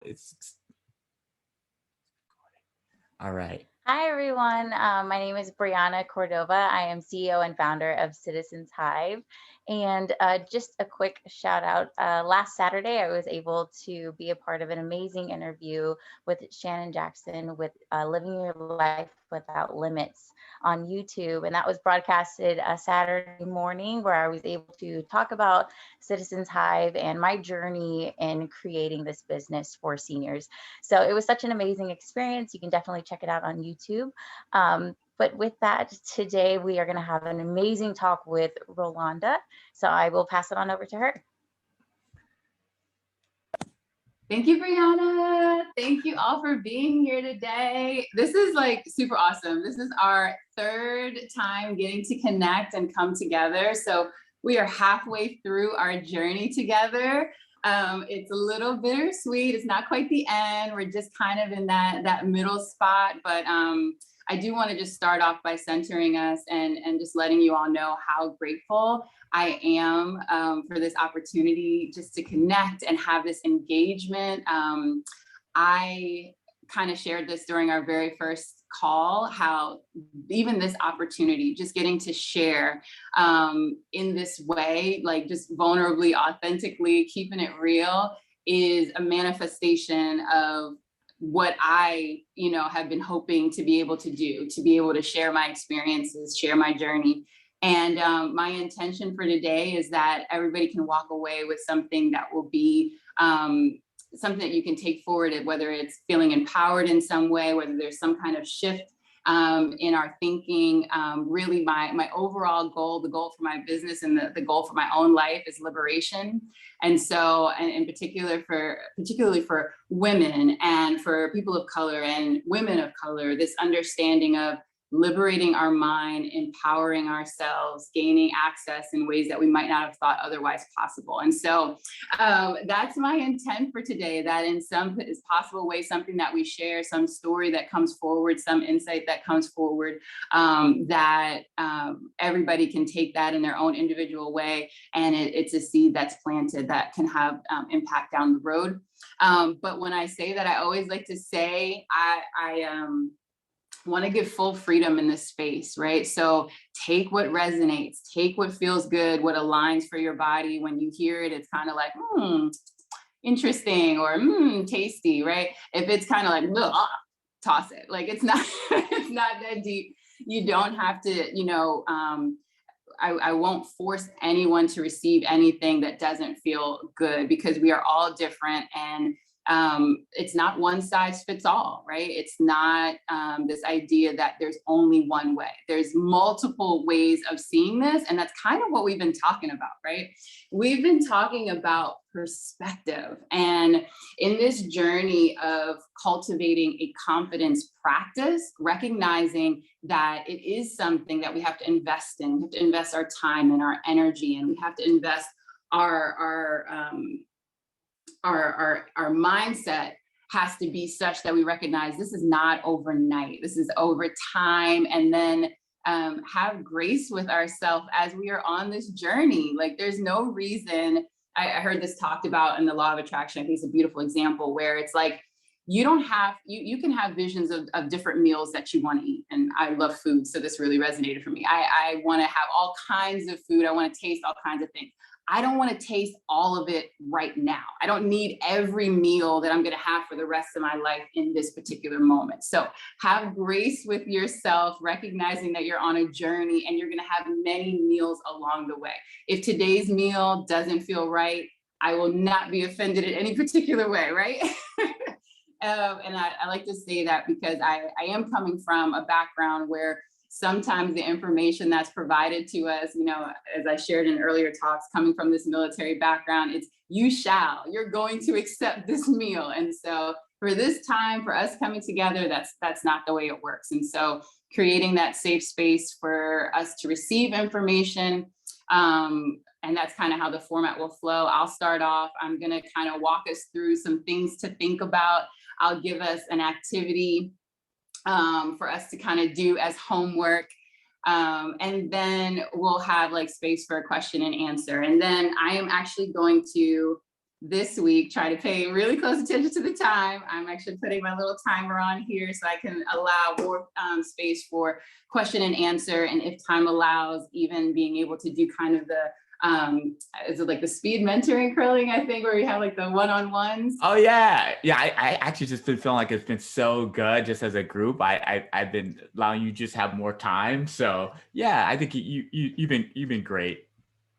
It's all right. Hi, everyone. My name is Brianna Cordova. I am CEO and founder of Citizens Hive. And just a quick shout out. Last Saturday, I was able to be a part of an amazing interview with Shannon Jackson with Living Your Life Without Limits on YouTube. And that was broadcasted Saturday morning, where I was able to talk about Citizens Hive and my journey in creating this business for seniors. So it was such an amazing experience. You can definitely check it out on YouTube. But with that, today we are going to have an amazing talk with Rolanda. So I will pass it on over to her. Thank you, Brianna. Thank you all for being here today. This is like super awesome. This is our third time getting to connect and come together. So we are halfway through our journey together. It's a little bittersweet. It's not quite the end. We're just kind of in that middle spot. But I do want to just start off by centering us and just letting you all know how grateful I am for this opportunity just to connect and have this engagement. I kind of shared this during our very first call, how even this opportunity, just getting to share in this way, like just vulnerably, authentically, keeping it real, is a manifestation of what I, have been hoping to be able to do, to be able to share my experiences, share my journey. And my intention for today is that everybody can walk away with something that will be something that you can take forward, whether it's feeling empowered in some way, whether there's some kind of shift in our thinking. Really, my overall goal, the goal for my business and the goal for my own life is liberation. And so, and in particularly for women and for people of color and women of color, this understanding of liberating our mind, empowering ourselves, gaining access in ways that we might not have thought otherwise possible. And so that's my intent for today, that in some possible way, something that we share, some story that comes forward, some insight that comes forward, that everybody can take that in their own individual way. And it's a seed that's planted that can have impact down the road. But when I say that, I always like to say, I want to give full freedom in this space, right? So take what resonates, take what feels good, what aligns for your body. When you hear it, it's kind of like, interesting, or tasty, right? If it's kind of like, toss it. Like it's not, it's not that deep. You don't have to, I won't force anyone to receive anything that doesn't feel good, because we are all different, and it's not one size fits all, right? It's not this idea that there's only one way. There's multiple ways of seeing this. And that's kind of what we've been talking about, right? We've been talking about perspective. And in this journey of cultivating a confidence practice, recognizing that it is something that we have to invest in. We have to invest our time and our energy, and we have to invest our mindset has to be such that we recognize this is not overnight. This is over time. And then have grace with ourselves as we are on this journey. Like there's no reason, I heard this talked about in the law of attraction. I think it's a beautiful example where it's like, you don't have, you can have visions of different meals that you want to eat. And I love food, so this really resonated for me. I want to have all kinds of food. I want to taste all kinds of things. I don't want to taste all of it right now. I don't need every meal that I'm going to have for the rest of my life in this particular moment. So have grace with yourself, recognizing that you're on a journey and you're going to have many meals along the way. If today's meal doesn't feel right, I will not be offended in any particular way, right? And I like to say that because I am coming from a background where sometimes the information that's provided to us, as I shared in earlier talks, coming from this military background, it's you're going to accept this meal. And so for this time, for us coming together, that's not the way it works. And so creating that safe space for us to receive information, and that's kind of how the format will flow. I'll start off. I'm going to kind of walk us through some things to think about. I'll give us an activity for us to kind of do as homework. And then we'll have like space for a question and answer. And then I am actually going to this week, try to pay really close attention to the time. I'm actually putting my little timer on here so I can allow more space for question and answer. And if time allows, even being able to do kind of the, is it like the speed mentoring curling, I think, where we have like the one-on-ones? Oh yeah. Yeah. I actually just been feeling like it's been so good just as a group. I've been allowing you just have more time. So yeah, I think you've been great.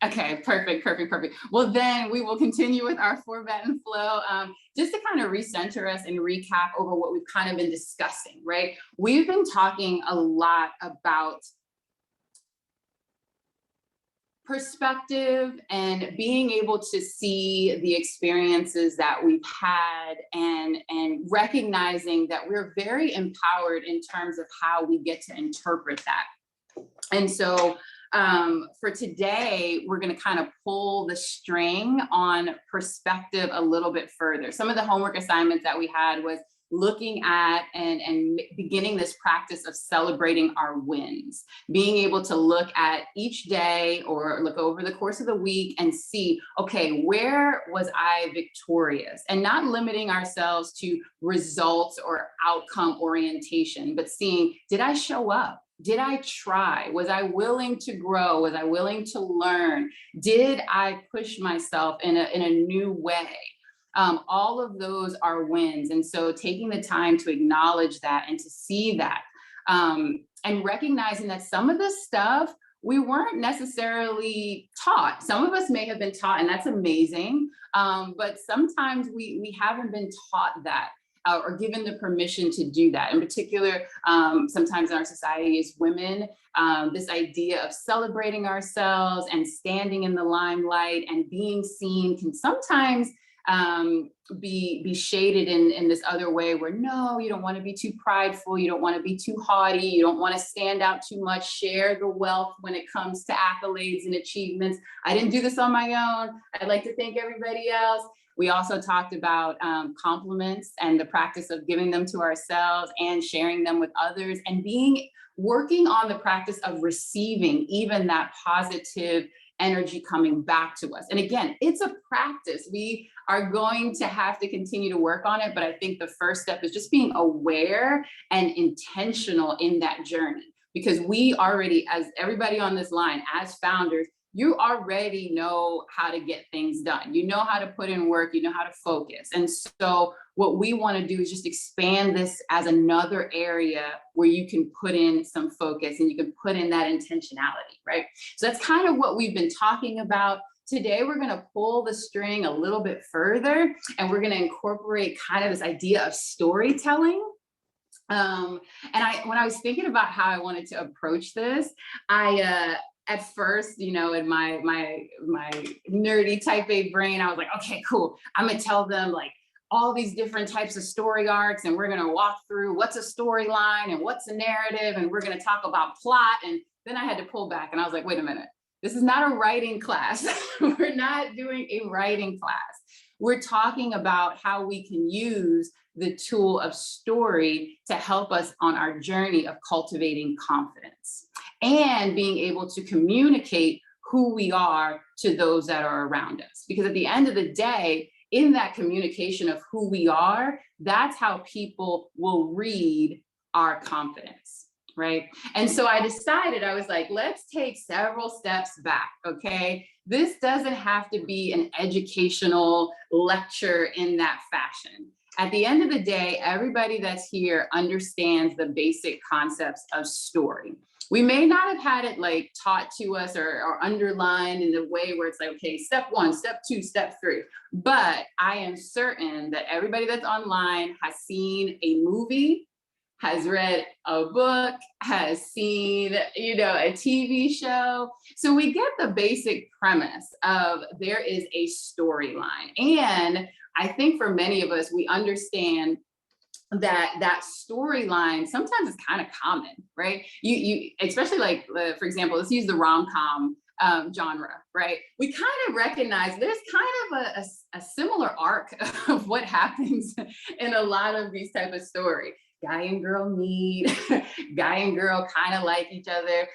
Okay, perfect. Well, then we will continue with our format and flow, just to kind of recenter us and recap over what we've kind of been discussing, right? We've been talking a lot about perspective and being able to see the experiences that we've had, and recognizing that we're very empowered in terms of how we get to interpret that. And so for today, we're going to kind of pull the string on perspective a little bit further. Some of the homework assignments that we had was looking at and beginning this practice of celebrating our wins, being able to look at each day or look over the course of the week and see, okay, where was I victorious? And not limiting ourselves to results or outcome orientation, but seeing, did I show up? Did I try? Was I willing to grow? Was I willing to learn? Did I push myself in a new way? All of those are wins. And so taking the time to acknowledge that and to see that, and recognizing that some of the stuff we weren't necessarily taught. Some of us may have been taught, and that's amazing. But sometimes we haven't been taught that. Or given the permission to do that. In particular, sometimes in our society as women, this idea of celebrating ourselves and standing in the limelight and being seen can sometimes be shaded in this other way where, no, you don't want to be too prideful, you don't want to be too haughty, you don't want to stand out too much, share the wealth when it comes to accolades and achievements. I didn't do this on my own. I'd like to thank everybody else. We also talked about compliments and the practice of giving them to ourselves and sharing them with others, and working on the practice of receiving even that positive energy coming back to us. And again, it's a practice. We are going to have to continue to work on it. But I think the first step is just being aware and intentional in that journey, because we already, as everybody on this line, as founders, you already know how to get things done. You know how to put in work, you know how to focus. And so what we want to do is just expand this as another area where you can put in some focus and you can put in that intentionality, right? So that's kind of what we've been talking about. Today, we're going to pull the string a little bit further, and we're going to incorporate kind of this idea of storytelling. And when I was thinking about how I wanted to approach this, at first, you know, in my nerdy type A brain, I was like, okay, cool. I'm gonna tell them like all these different types of story arcs, and we're gonna walk through what's a storyline and what's a narrative, and we're gonna talk about plot. And then I had to pull back, and I was like, wait a minute, this is not a writing class. We're not doing a writing class. We're talking about how we can use the tool of story to help us on our journey of cultivating confidence and being able to communicate who we are to those that are around us. Because at the end of the day, in that communication of who we are, that's how people will read our confidence, right? And so I decided, I was like, let's take several steps back, okay? This doesn't have to be an educational lecture in that fashion. At the end of the day, everybody that's here understands the basic concepts of story. We may not have had it like taught to us or underlined in a way where it's like, okay, step 1, step 2, step 3. But I am certain that everybody that's online has seen a movie, has read a book, has seen, you know, a TV show. So we get the basic premise of there is a storyline. And I think for many of us, we understand that storyline sometimes is kind of common, right? You especially like, for example, let's use the rom-com genre, right? We kind of recognize there's kind of a similar arc of what happens in a lot of these type of story. guy and girl meet, guy and girl kind of like each other,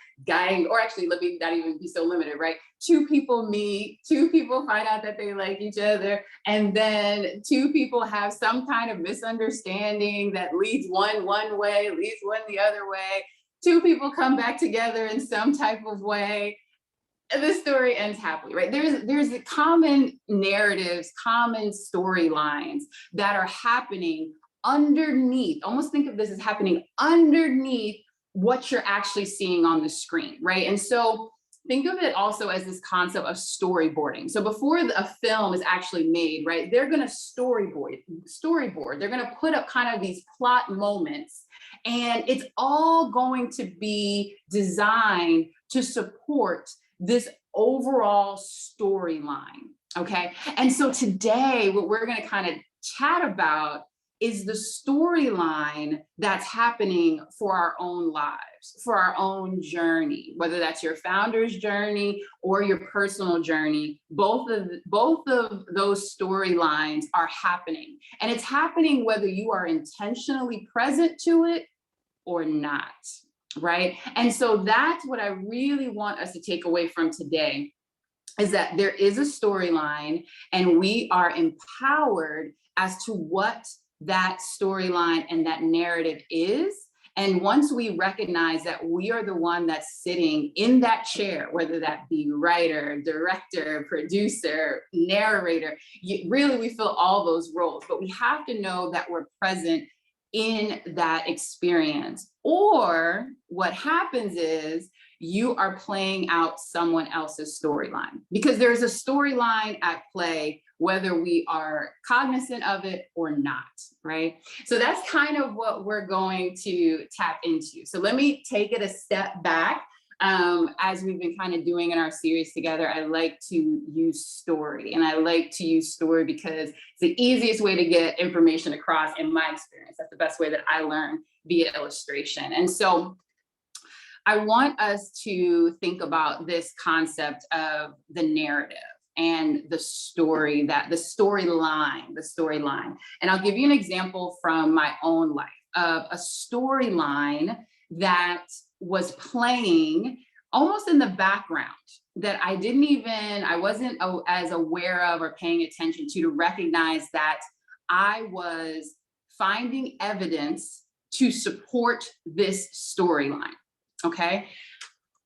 or actually, let me not even be so limited, right? Two people meet, two people find out that they like each other, and then two people have some kind of misunderstanding that leads one way, leads one the other way. Two people come back together in some type of way. And the story ends happily, right? There's common narratives, common storylines that are happening underneath. Almost think of this as happening underneath what you're actually seeing on the screen, right? And so think of it also as this concept of storyboarding. So before a film is actually made, right, they're going to storyboard. They're going to put up kind of these plot moments, and it's all going to be designed to support this overall storyline, okay? And so today, what we're going to kind of chat about is the storyline that's happening for our own lives, for our own journey, whether that's your founder's journey or your personal journey. Both of those storylines are happening, and it's happening whether you are intentionally present to it or not, right? And so that's what I really want us to take away from today, is that there is a storyline, and we are empowered as to what that storyline and that narrative is. And once we recognize that we are the one that's sitting in that chair, whether that be writer, director, producer, narrator, really we fill all those roles, but we have to know that we're present in that experience. Or what happens is you are playing out someone else's storyline, because there's a storyline at play, whether we are cognizant of it or not, right? So that's kind of what we're going to tap into. So let me take it a step back. As we've been kind of doing in our series together, I like to use story, and I like to use story because it's the easiest way to get information across in my experience. That's the best way that I learn, via illustration. And so I want us to think about this concept of the narrative and the storyline. And I'll give you an example from my own life of a storyline that was playing almost in the background, that I wasn't as aware of or paying attention to recognize that I was finding evidence to support this storyline. Okay.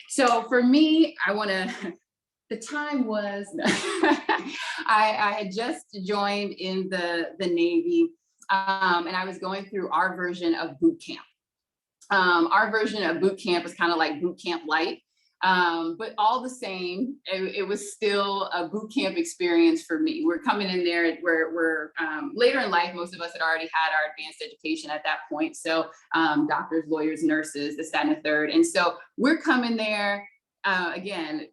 So for me, the time was, I had just joined in the Navy, and I was going through our version of boot camp. Our version of boot camp was kind of like boot camp light, but all the same, it was still a boot camp experience for me. We're coming in there, we're later in life, most of us had already had our advanced education at that point. So doctors, lawyers, nurses, this, that, and the third. And so we're coming there, again,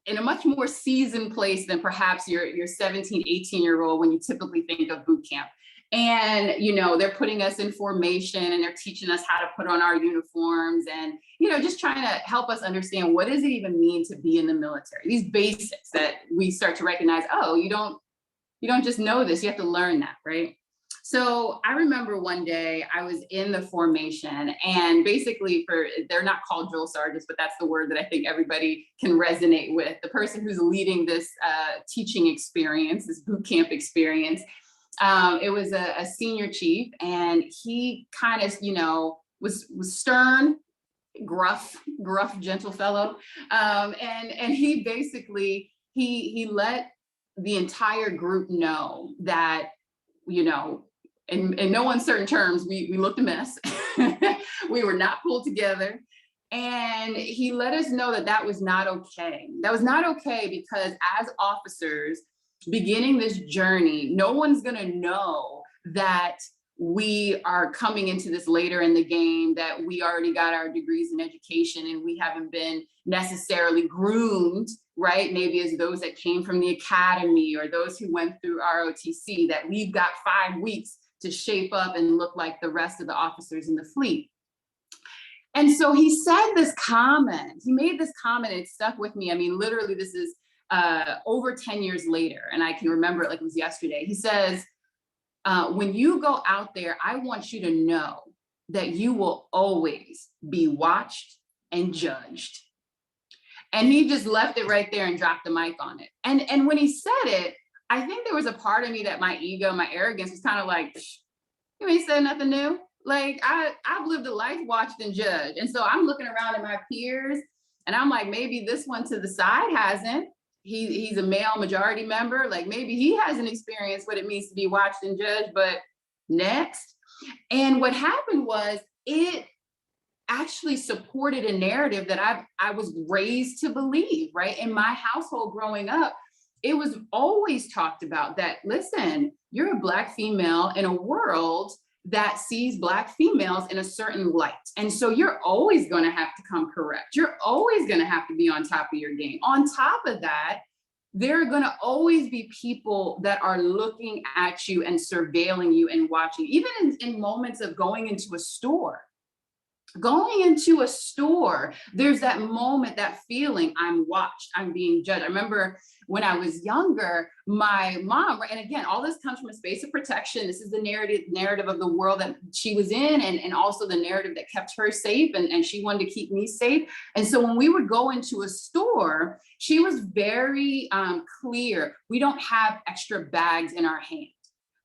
in a much more seasoned place than perhaps your 17, 18-year-old when you typically think of boot camp. And, they're putting us in formation, and they're teaching us how to put on our uniforms, and, just trying to help us understand, what does it even mean to be in the military? These basics that we start to recognize, oh, you don't just know this, you have to learn that, right? So I remember one day I was in the formation, and basically they're not called drill sergeants, but that's the word that I think everybody can resonate with. The person who's leading this teaching experience, this boot camp experience, it was a senior chief, and he kind of, was stern, gruff, gentle fellow. And he basically, he let the entire group know that, in no uncertain terms, we looked a mess. We were not pulled together. And he let us know that that was not okay. That was not okay, because as officers beginning this journey, no one's going to know that we are coming into this later in the game, that we already got our degrees in education and we haven't been necessarily groomed, right? Maybe as those that came from the academy or those who went through ROTC, that we've got 5 weeks to shape up and look like the rest of the officers in the fleet. And so he said this comment, he made this comment, and it stuck with me. I mean, literally, this is over 10 years later, and I can remember it like it was yesterday. He says, when you go out there, I want you to know that you will always be watched and judged. And he just left it right there and dropped the mic on it. And when he said it, I think there was a part of me that my ego, my arrogance was kind of like, you ain't said nothing new. Like I've lived a life watched and judged. And so I'm looking around at my peers and I'm like, maybe this one to the side hasn't. He's a male majority member. Like maybe he hasn't experienced what it means to be watched and judged, but next. And what happened was it actually supported a narrative that I was raised to believe, right? In my household growing up, it was always talked about that, listen, you're a Black female in a world that sees Black females in a certain light. And so you're always going to have to come correct. You're always going to have to be on top of your game. On top of that, there are going to always be people that are looking at you and surveilling you and watching, even in moments of going into a store. Going into a store, there's that moment, that feeling, I'm watched, I'm being judged. I remember when I was younger, my mom, and again, all this comes from a space of protection. This is the narrative of the world that she was in, and also the narrative that kept her safe, and she wanted to keep me safe. And so when we would go into a store, she was very clear, we don't have extra bags in our hand,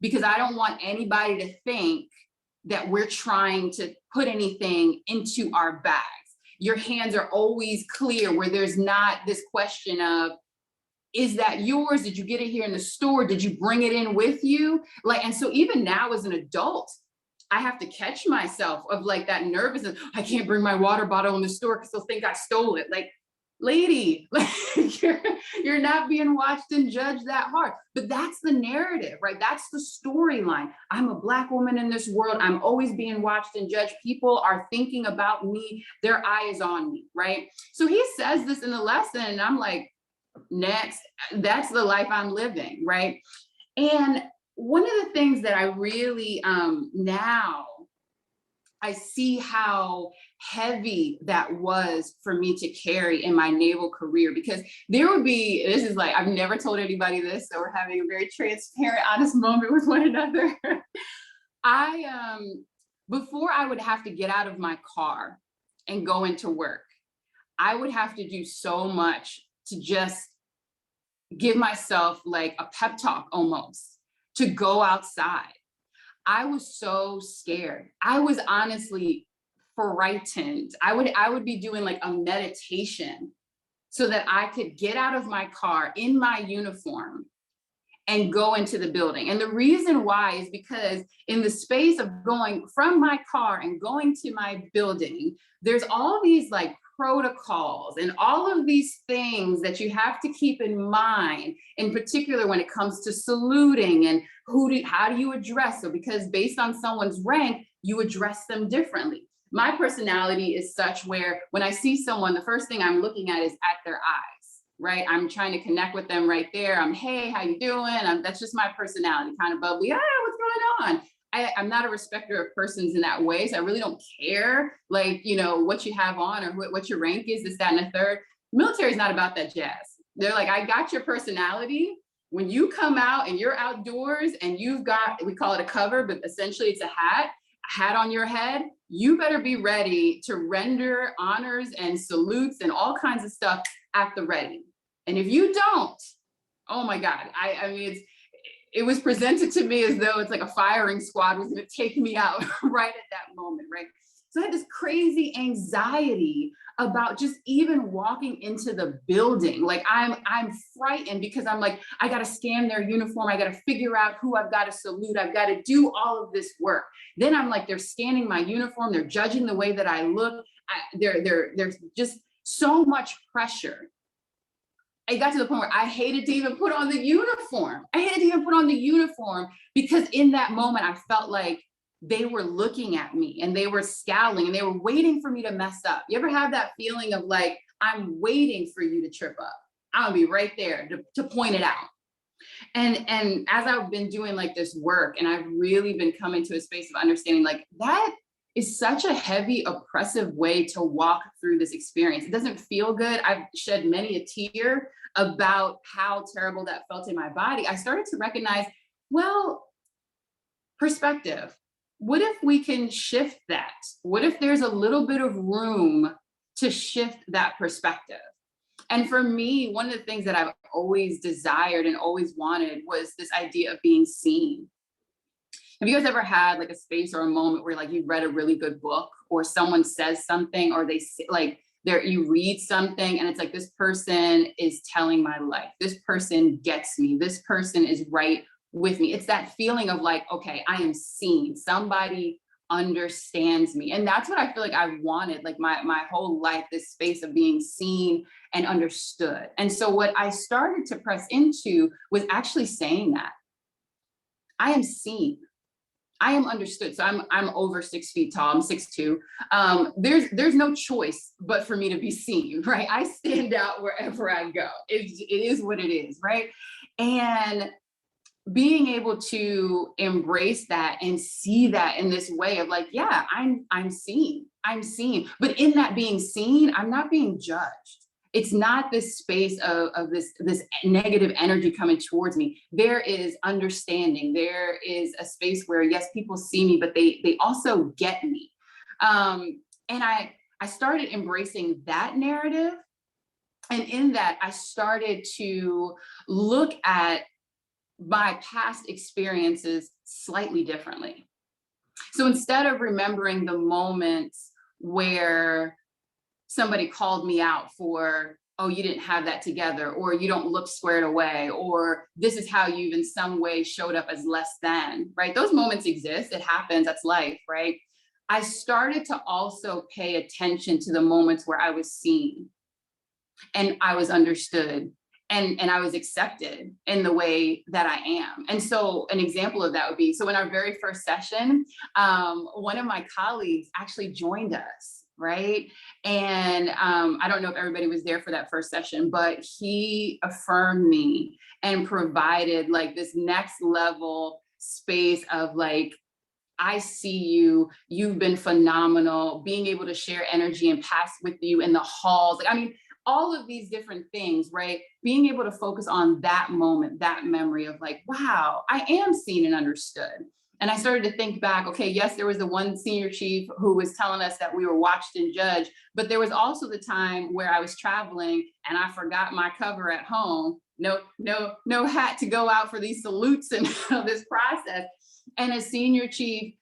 because I don't want anybody to think that we're trying to put anything into our bags. Your hands are always clear, where there's not this question of, is that yours? Did you get it here in the store? Did you bring it in with you? Like, and so even now as an adult, I have to catch myself of like that nervousness. I can't bring my water bottle in the store because they'll think I stole it. Like, lady, like you're not being watched and judged that hard. But that's the narrative, right? That's the storyline. I'm a Black woman in this world. I'm always being watched and judged. People are thinking about me. Their eye is on me, right? So he says this in the lesson, and I'm like, next, that's the life I'm living, right? And one of the things that I really now I see how heavy that was for me to carry in my naval career, because there would be, this is like, I've never told anybody this, so we're having a very transparent, honest moment with one another. Before I would have to get out of my car and go into work, I would have to do so much to just give myself like a pep talk almost, to go outside. I was so scared. I was honestly frightened. I would be doing like a meditation so that I could get out of my car in my uniform and go into the building. And the reason why is because in the space of going from my car and going to my building, there's all these like protocols and all of these things that you have to keep in mind, in particular when it comes to saluting and how do you address them? Because based on someone's rank, you address them differently. My personality is such where when I see someone, the first thing I'm looking at is at their eyes, right? I'm trying to connect with them right there. Hey, how you doing? That's just my personality, kind of bubbly. What's going on? I'm not a respecter of persons in that way. So I really don't care, like, what you have on or what your rank is, this, that, and the third. Military is not about that jazz. They're like, I got your personality. When you come out and you're outdoors and you've got, we call it a cover, but essentially it's a hat on your head, you better be ready to render honors and salutes and all kinds of stuff at the ready. And if you don't, oh my God, I mean, it was presented to me as though it's like a firing squad was going to take me out right at that moment, right? So I had this crazy anxiety about just even walking into the building. Like I'm frightened because I'm like, I got to scan their uniform. I got to figure out who I've got to salute. I've got to do all of this work. Then I'm like, they're scanning my uniform. They're judging the way that I look. There's just so much pressure. I got to the point where I hated to even put on the uniform. Because in that moment, I felt like they were looking at me and they were scowling and they were waiting for me to mess up. You ever have that feeling of like, I'm waiting for you to trip up. I'll be right there to point it out. And as I've been doing like this work, and I've really been coming to a space of understanding like that is such a heavy, oppressive way to walk through this experience. It doesn't feel good. I've shed many a tear about how terrible that felt in my body. I started to recognize, well, perspective. what if we can shift that? What if there's a little bit of room to shift that perspective? And for me, one of the things that I've always desired and always wanted was this idea of being seen. Have you guys ever had like a space or a moment where like you read a really good book, or someone says something, or they say, like you read something and it's like, this person is telling my life. This person gets me. This person is right with me. It's that feeling of like, okay, I am seen. Somebody understands me. And that's what I feel like I wanted, like my whole life, this space of being seen and understood. And so what I started to press into was actually saying that I am seen. I am understood. So I'm over 6 feet tall. I'm 6'2". There's no choice but for me to be seen, right? I stand out wherever I go. It is what it is, right? And being able to embrace that and see that in this way of like, yeah, I'm seen. But in that being seen, I'm not being judged. It's not this space of this negative energy coming towards me. There is understanding. There is a space where, yes, people see me, but they also get me. And I started embracing that narrative. And in that, I started to look at my past experiences slightly differently. So instead of remembering the moments where somebody called me out for, oh, you didn't have that together, or you don't look squared away, or this is how you've in some way showed up as less than, right? Those moments exist. It happens. That's life, right? I started to also pay attention to the moments where I was seen and I was understood and I was accepted in the way that I am. And so an example of that would be, so in our very first session, one of my colleagues actually joined us, right? And I don't know if everybody was there for that first session, but he affirmed me and provided like this next level space of like, I see you, you've been phenomenal, being able to share energy and pass with you in the halls. Like, I mean, all of these different things, right? Being able to focus on that moment, that memory of like, wow, I am seen and understood. And I started to think back, okay, yes, there was the one senior chief who was telling us that we were watched and judged, but there was also the time where I was traveling and I forgot my cover at home. No hat to go out for these salutes and this process. And a senior chief,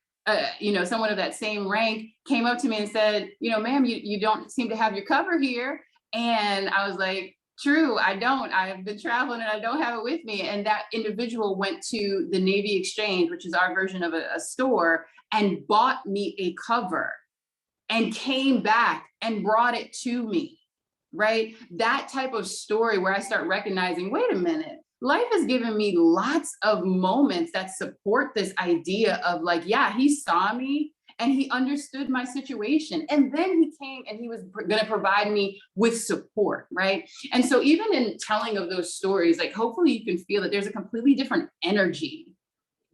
someone of that same rank came up to me and said, ma'am, you don't seem to have your cover here. And I was like, true, I don't. I've been traveling and I don't have it with me. And that individual went to the Navy Exchange, which is our version of a store, and bought me a cover and came back and brought it to me, right? That type of story where I start recognizing, wait a minute, life has given me lots of moments that support this idea of like, yeah, he saw me and he understood my situation. And then he came and he was going to provide me with support, right? And so even in telling of those stories, like hopefully you can feel that there's a completely different energy.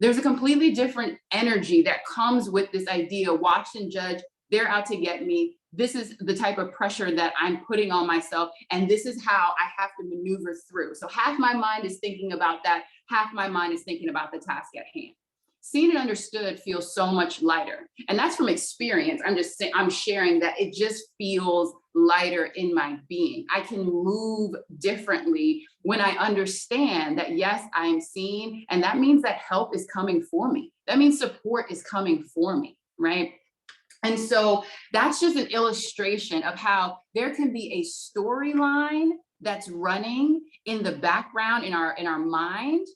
There's a completely different energy that comes with this idea, watch and judge, they're out to get me. This is the type of pressure that I'm putting on myself. And this is how I have to maneuver through. So half my mind is thinking about that. Half my mind is thinking about the task at hand. Seen and understood feels so much lighter. And that's from experience. I'm sharing that it just feels lighter in my being. I can move differently when I understand that, yes, I'm seen. And that means that help is coming for me. That means support is coming for me, right? And so that's just an illustration of how there can be a storyline that's running in the background in our mind.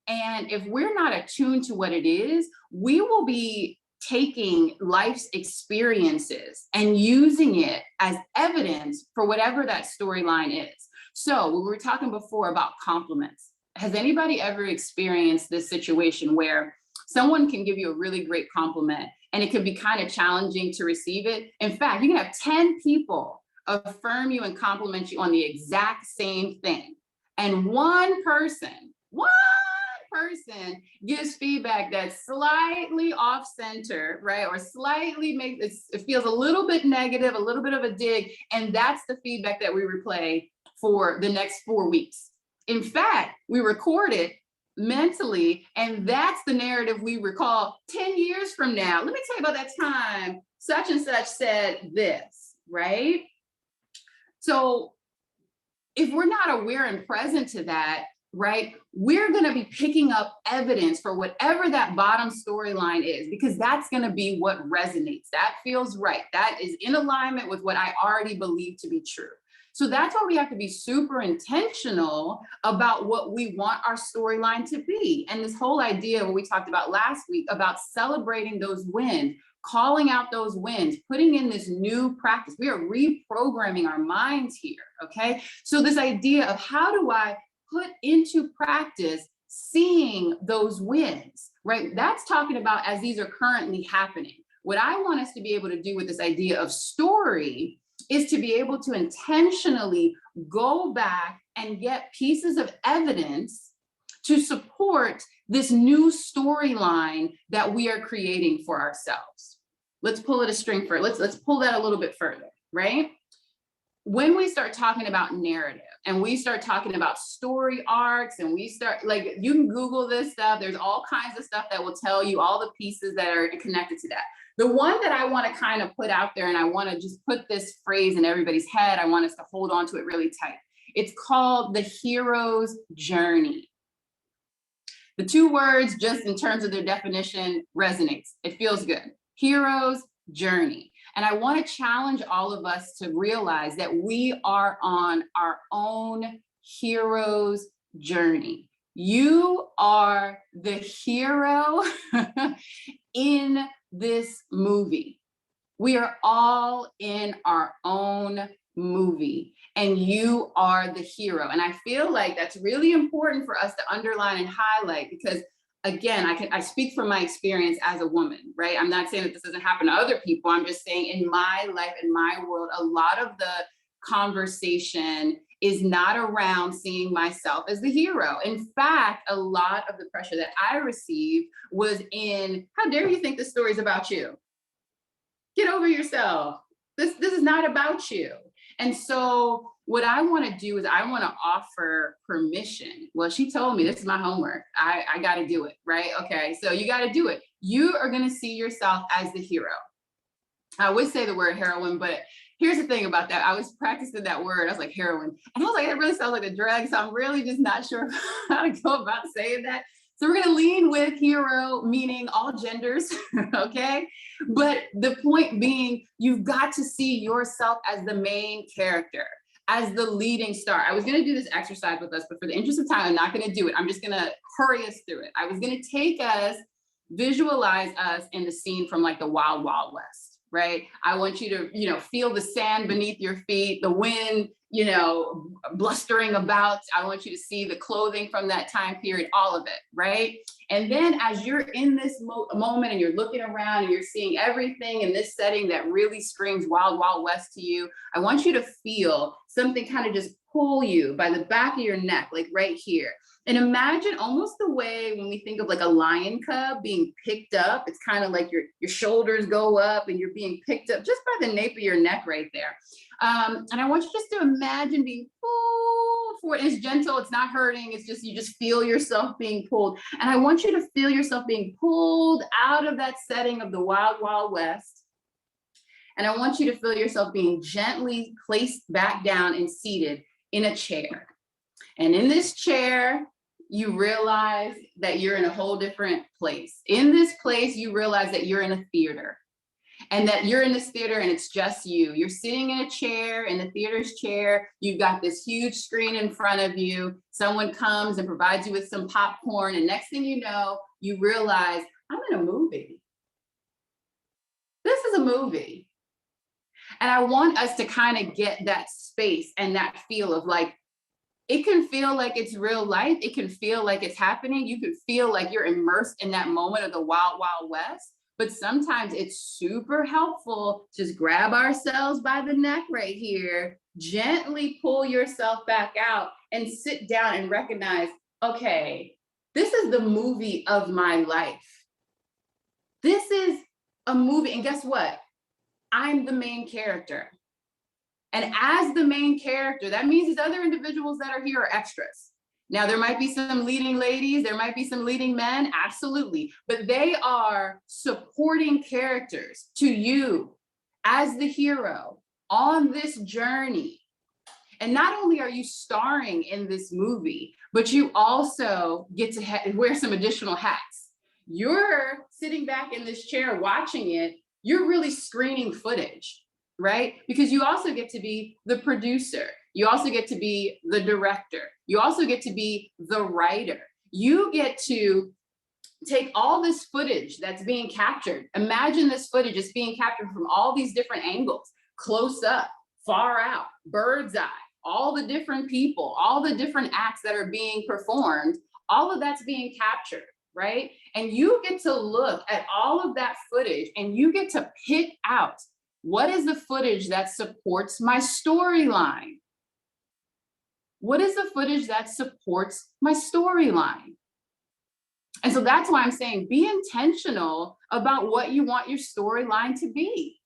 And if we're not attuned to what it is, we will be taking life's experiences and using it as evidence for whatever that storyline is. So we were talking before about compliments. Has anybody ever experienced this situation where someone can give you a really great compliment and it can be kind of challenging to receive it? In fact, you can have 10 people affirm you and compliment you on the exact same thing. And one person gives feedback that's slightly off center, right? Or slightly it feels a little bit negative, a little bit of a dig. And that's the feedback that we replay for the next 4 weeks. In fact, we record it mentally. And that's the narrative we recall 10 years from now. Let me tell you about that time such and such said this, right? So if we're not aware and present to that, right, we're going to be picking up evidence for whatever that bottom storyline is, because that's going to be what resonates. That feels right. That is in alignment with what I already believe to be true. So that's why we have to be super intentional about what we want our storyline to be. And this whole idea of what we talked about last week about celebrating those wins, calling out those wins, putting in this new practice. We are reprogramming our minds here, okay? So this idea of how do I put into practice seeing those wins, right? That's talking about as these are currently happening. What I want us to be able to do with this idea of story is to be able to intentionally go back and get pieces of evidence to support this new storyline that we are creating for ourselves. Let's pull it a string further. Let's pull that a little bit further, right? When we start talking about narrative and we start talking about story arcs and we start, like, you can Google this stuff. There's all kinds of stuff that will tell you all the pieces that are connected to that. The one that I want to kind of put out there, and I want to just put this phrase in everybody's head, I want us to hold on to it really tight. It's called the hero's journey. The two words, just in terms of their definition, resonates. It feels good. Hero's journey. And I want to challenge all of us to realize that we are on our own hero's journey. You are the hero in this movie. We are all in our own movie, and you are the hero. And I feel like that's really important for us to underline and highlight, because again, I speak from my experience as a woman, right? I'm not saying that this doesn't happen to other people. I'm just saying in my life, in my world, a lot of the conversation is not around seeing myself as the hero. In fact, a lot of the pressure that I received was in, how dare you think this story is about you? Get over yourself. This is not about you. And so what I want to do is I want to offer permission. Well, she told me this is my homework. I got to do it, right? Okay, so you got to do it. You are going to see yourself as the hero. I would say the word heroine, but here's the thing about that. I was practicing that word. I was like, heroine. And I was like, it really sounds like a drug. So I'm really just not sure how to go about saying that. So we're going to lean with hero, meaning all genders, okay? But the point being, you've got to see yourself as the main character, as the leading star. I was going to do this exercise with us, but for the interest of time, I'm not going to do it. I'm just going to hurry us through it. I was going to take us, visualize us in the scene from like the Wild Wild West, right? I want you to, feel the sand beneath your feet, the wind, blustering about. I want you to see the clothing from that time period, all of it, right? And then as you're in this moment and you're looking around and you're seeing everything in this setting that really screams Wild Wild West to you, I want you to feel something kind of just pull you by the back of your neck, like right here. And imagine almost the way when we think of like a lion cub being picked up, it's kind of like your shoulders go up and you're being picked up just by the nape of your neck right there. And I want you just to imagine being pulled forward. It's gentle, it's not hurting, it's just, you just feel yourself being pulled. And I want you to feel yourself being pulled out of that setting of the Wild Wild West. And I want you to feel yourself being gently placed back down and seated in a chair. And in this chair, you realize that you're in a whole different place. In this place, you realize that you're in a theater. And that you're in this theater and it's just you. You're sitting in a chair, in the theater's chair. You've got this huge screen in front of you. Someone comes and provides you with some popcorn. And next thing you know, you realize, I'm in a movie. This is a movie. And I want us to kind of get that space and that feel of like, it can feel like it's real life. It can feel like it's happening. You can feel like you're immersed in that moment of the Wild Wild West. But sometimes it's super helpful to just grab ourselves by the neck right here, gently pull yourself back out and sit down and recognize, okay, this is the movie of my life. This is a movie. And guess what? I'm the main character. And as the main character, that means these other individuals that are here are extras. Now, there might be some leading ladies, there might be some leading men, absolutely, but they are supporting characters to you as the hero on this journey. And not only are you starring in this movie, but you also get to wear some additional hats. You're sitting back in this chair watching it, you're really screening footage, right? Because you also get to be the producer. You also get to be the director. You also get to be the writer. You get to take all this footage that's being captured. Imagine this footage is being captured from all these different angles, close up, far out, bird's eye, all the different people, all the different acts that are being performed, all of that's being captured, right? And you get to look at all of that footage and you get to pick out what is the footage that supports my storyline? What is the footage that supports my storyline? And so that's why I'm saying be intentional about what you want your storyline to be.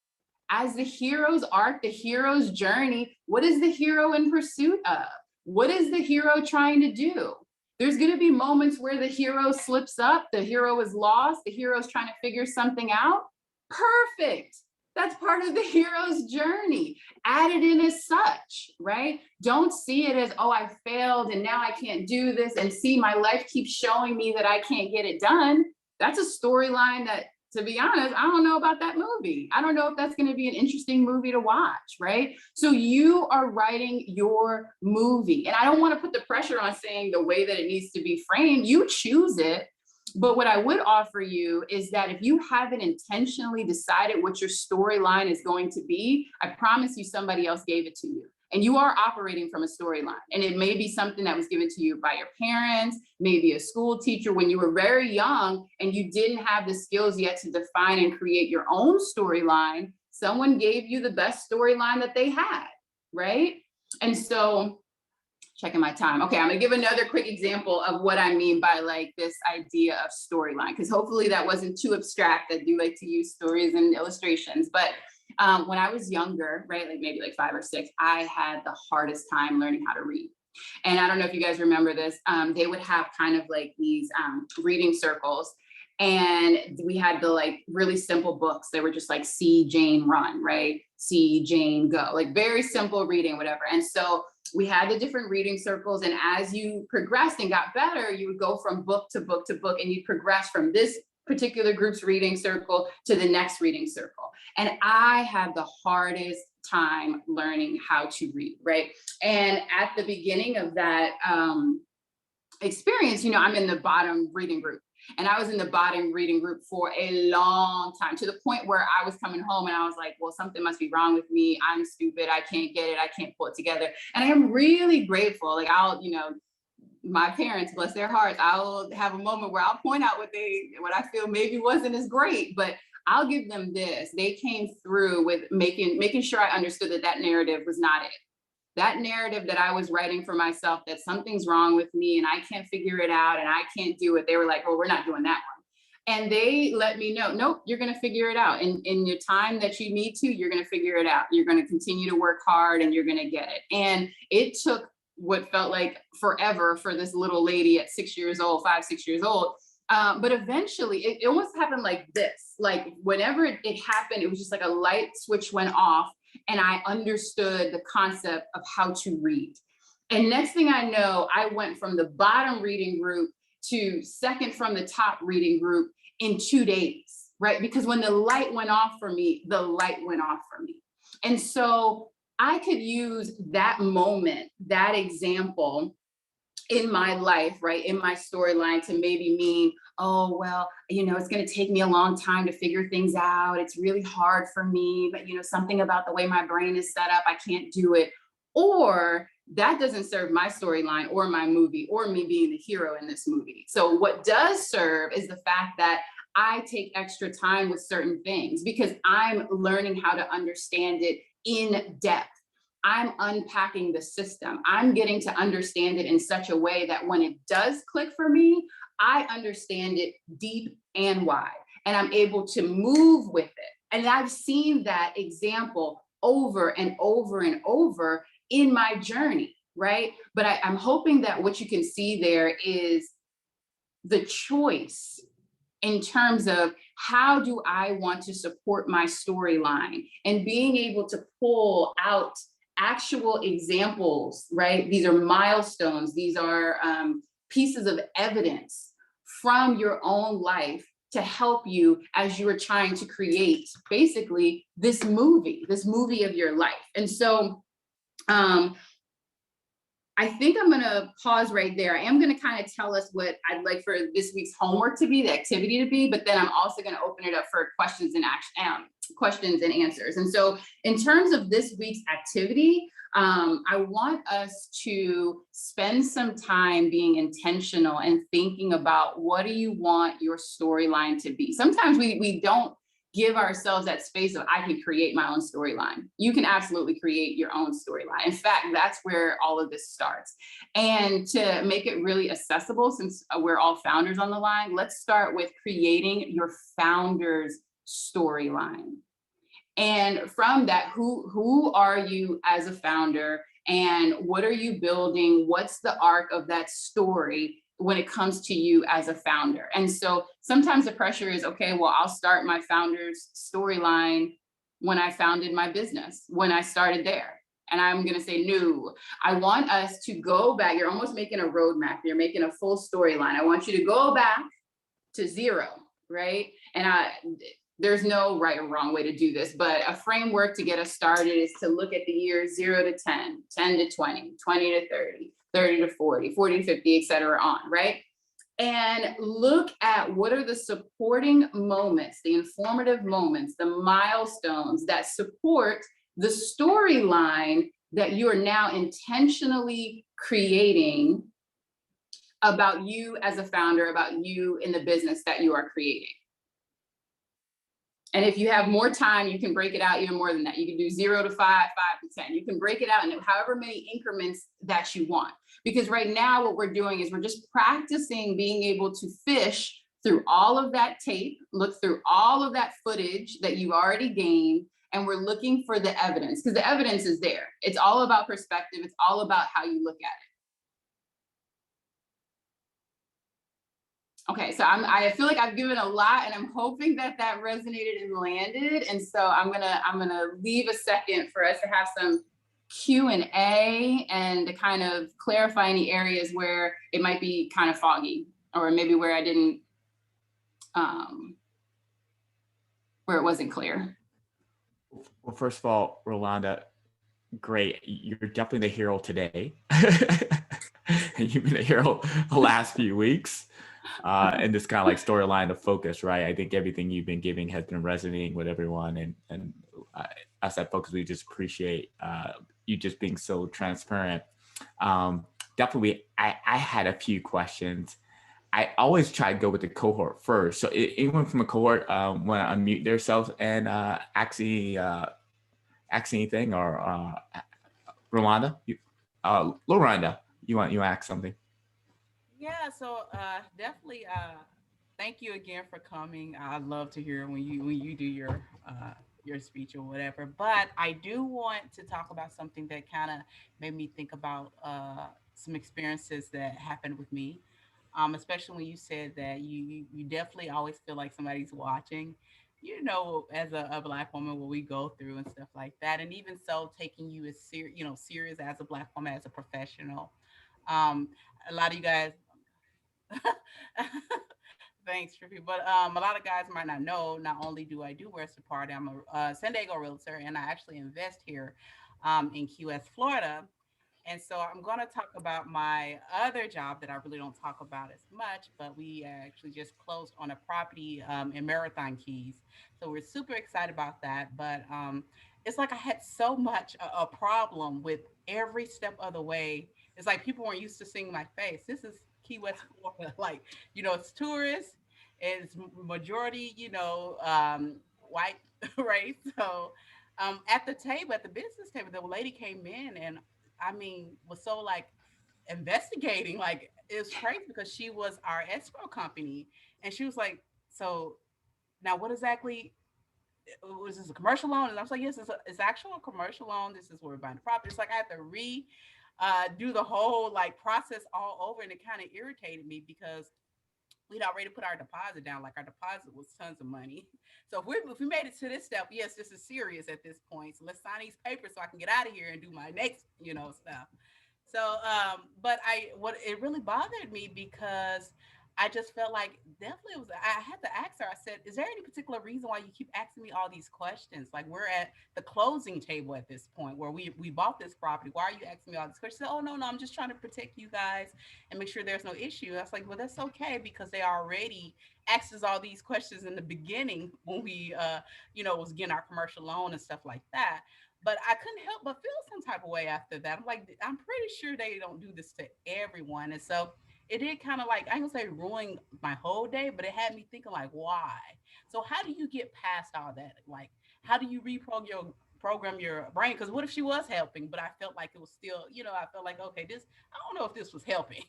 As the hero's arc, the hero's journey, what is the hero in pursuit of? What is the hero trying to do? There's going to be moments where the hero slips up, the hero is lost, the hero's trying to figure something out. Perfect. That's part of the hero's journey. Add it in as such, right? Don't see it as, oh, I failed and now I can't do this, and see my life keeps showing me that I can't get it done. That's a storyline that, to be honest, I don't know about that movie. I don't know if that's going to be an interesting movie to watch, right? So you are writing your movie. And I don't want to put the pressure on saying the way that it needs to be framed. You choose it. But what I would offer you is that if you haven't intentionally decided what your storyline is going to be, I promise you somebody else gave it to you. And you are operating from a storyline. And it may be something that was given to you by your parents, maybe a school teacher when you were very young and you didn't have the skills yet to define and create your own storyline. Someone gave you the best storyline that they had, right? And so, checking my time. Okay, I'm gonna give another quick example of what I mean by like this idea of storyline, because hopefully that wasn't too abstract. I do like to use stories and illustrations, but when I was younger, right, like maybe like 5 or 6, I had the hardest time learning how to read. And I don't know if you guys remember this, they would have kind of like these reading circles, and we had the like really simple books. They were just like see Jane run, right? See Jane go, like very simple reading, whatever. And so we had the different reading circles, and as you progressed and got better, you would go from book to book to book, and you progress from this particular group's reading circle to the next reading circle. And I had the hardest time learning how to read, right? And at the beginning of that experience, you know, I'm in the bottom reading group. And I was in the bottom reading group for a long time, to the point where I was coming home and I was like, well, something must be wrong with me. I'm stupid. I can't get it. I can't pull it together. And I am really grateful. Like I'll, you know, my parents, bless their hearts, I'll have a moment where I'll point out what I feel maybe wasn't as great, but I'll give them this. They came through with making sure I understood that that narrative was not it. That narrative that I was writing for myself, that something's wrong with me and I can't figure it out and I can't do it. They were like, well, we're not doing that one. And they let me know, nope, you're going to figure it out. And in your time that you need to, you're going to figure it out. You're going to continue to work hard and you're going to get it. And it took what felt like forever for this little lady at 6 years old, 5, 6 years old. But eventually it almost happened like this. Like whenever it happened, it was just like a light switch went off and I understood the concept of how to read. And next thing I know, I went from the bottom reading group to second from the top reading group in 2 days, right? Because when the light went off for me, the light went off for me. And so I could use that moment, that example in my life, right, in my storyline to maybe mean, oh, well, you know, it's going to take me a long time to figure things out. It's really hard for me, but, you know, something about the way my brain is set up, I can't do it. Or that doesn't serve my storyline or my movie or me being the hero in this movie. So what does serve is the fact that I take extra time with certain things because I'm learning how to understand it in depth. I'm unpacking the system. I'm getting to understand it in such a way that when it does click for me, I understand it deep and wide, and I'm able to move with it. And I've seen that example over and over and over in my journey. right? But I'm hoping that what you can see there is the choice in terms of how do I want to support my storyline, and being able to pull out actual examples, right? These are milestones, these are pieces of evidence from your own life to help you as you are trying to create basically this movie of your life. And so I think I'm going to pause right there. I am going to kind of tell us what I'd like for this week's homework to be, the activity to be, but then I'm also going to open it up for questions and questions and answers. And so in terms of this week's activity, I want us to spend some time being intentional and thinking about, what do you want your storyline to be? Sometimes we don't give ourselves that space of, I can create my own storyline. You can absolutely create your own storyline. In fact, that's where all of this starts. And to make it really accessible, since we're all founders on the line, let's start with creating your founder's storyline. And from that, who are you as a founder, and what are you building? What's the arc of that story when it comes to you as a founder? And so sometimes the pressure is, okay, well, I'll start my founder's storyline when I founded my business, when I started there. And I'm going to say, no, I want us to go back. You're almost making a roadmap. You're making a full storyline. I want you to go back to zero, right? And there's no right or wrong way to do this, but a framework to get us started is to look at the years 0 to 10, 10 to 20, 20 to 30, 30 to 40, 40 to 50, et cetera, on, right? And look at what are the supporting moments, the informative moments, the milestones that support the storyline that you are now intentionally creating about you as a founder, about you in the business that you are creating. And if you have more time, you can break it out even more than that. You can do 0 to 5, 5 to 10. You can break it out in however many increments that you want. Because right now what we're doing is we're just practicing being able to fish through all of that tape, look through all of that footage that you've already gained, and we're looking for the evidence, because the evidence is there. It's all about perspective. It's all about how you look at it. Okay, so I feel like I've given a lot, and I'm hoping that resonated and landed. And so I'm gonna leave a second for us to have some Q&A and to kind of clarify any areas where it might be kind of foggy, or maybe where I didn't, where it wasn't clear. Well, first of all, Rolanda, great. You're definitely the hero today. You've been a hero the last few weeks. And this kind of like storyline of Fōkcus, right? I think everything you've been giving has been resonating with everyone, and us at Fōkcus, we just appreciate you just being so transparent. Definitely, I had a few questions. I always try to go with the cohort first. So anyone from a cohort want to unmute themselves and ask anything, or Rolanda, Rolanda, you want to ask something? Yeah, so definitely thank you again for coming. I love to hear when you do your speech or whatever. But I do want to talk about something that kind of made me think about some experiences that happened with me. Especially when you said that you definitely always feel like somebody's watching. You know, as a black woman, what we go through and stuff like that, and even so, taking you as serious as a black woman, as a professional. Um, a lot of you guys Thanks, Trippy. But a lot of guys might not know. Not only do I do Western Party, I'm a San Diego realtor, and I actually invest here in Key West, Florida. And so I'm going to talk about my other job that I really don't talk about as much, but we actually just closed on a property in Marathon Keys. So we're super excited about that. But it's like I had so much a problem with every step of the way. It's like people weren't used to seeing my face. This is Key West, Florida. Like, it's tourists, it's majority, white race. So at the table, at the business table, the lady came in and was so like investigating. Like, it was crazy because she was our escrow company, and she was like, "So now, what exactly was this, a commercial loan?" And I was like, "Yes, it's actual commercial loan. This is where we're buying the property." It's like I had to do the whole like process all over, and it kind of irritated me because we'd already put our deposit down. Like our deposit was tons of money. So if we made it to this step, yes, this is serious at this point. So let's sign these papers so I can get out of here and do my next, stuff. So, but what it really bothered me because I just felt like definitely it was, I had to ask her, I said, is there any particular reason why you keep asking me all these questions? Like we're at the closing table at this point where we bought this property. Why are you asking me all these questions? She said, oh, no, I'm just trying to protect you guys and make sure there's no issue. I was like, well, that's okay because they already asked us all these questions in the beginning when we, was getting our commercial loan and stuff like that. But I couldn't help but feel some type of way after that. I'm like, I'm pretty sure they don't do this to everyone. And so it did kind of like, I ain't gonna say ruin my whole day, but it had me thinking like, why? So how do you get past all that? Like, how do you program your brain? Because what if she was helping, but I felt like it was still, I felt like, okay, I don't know if this was helping,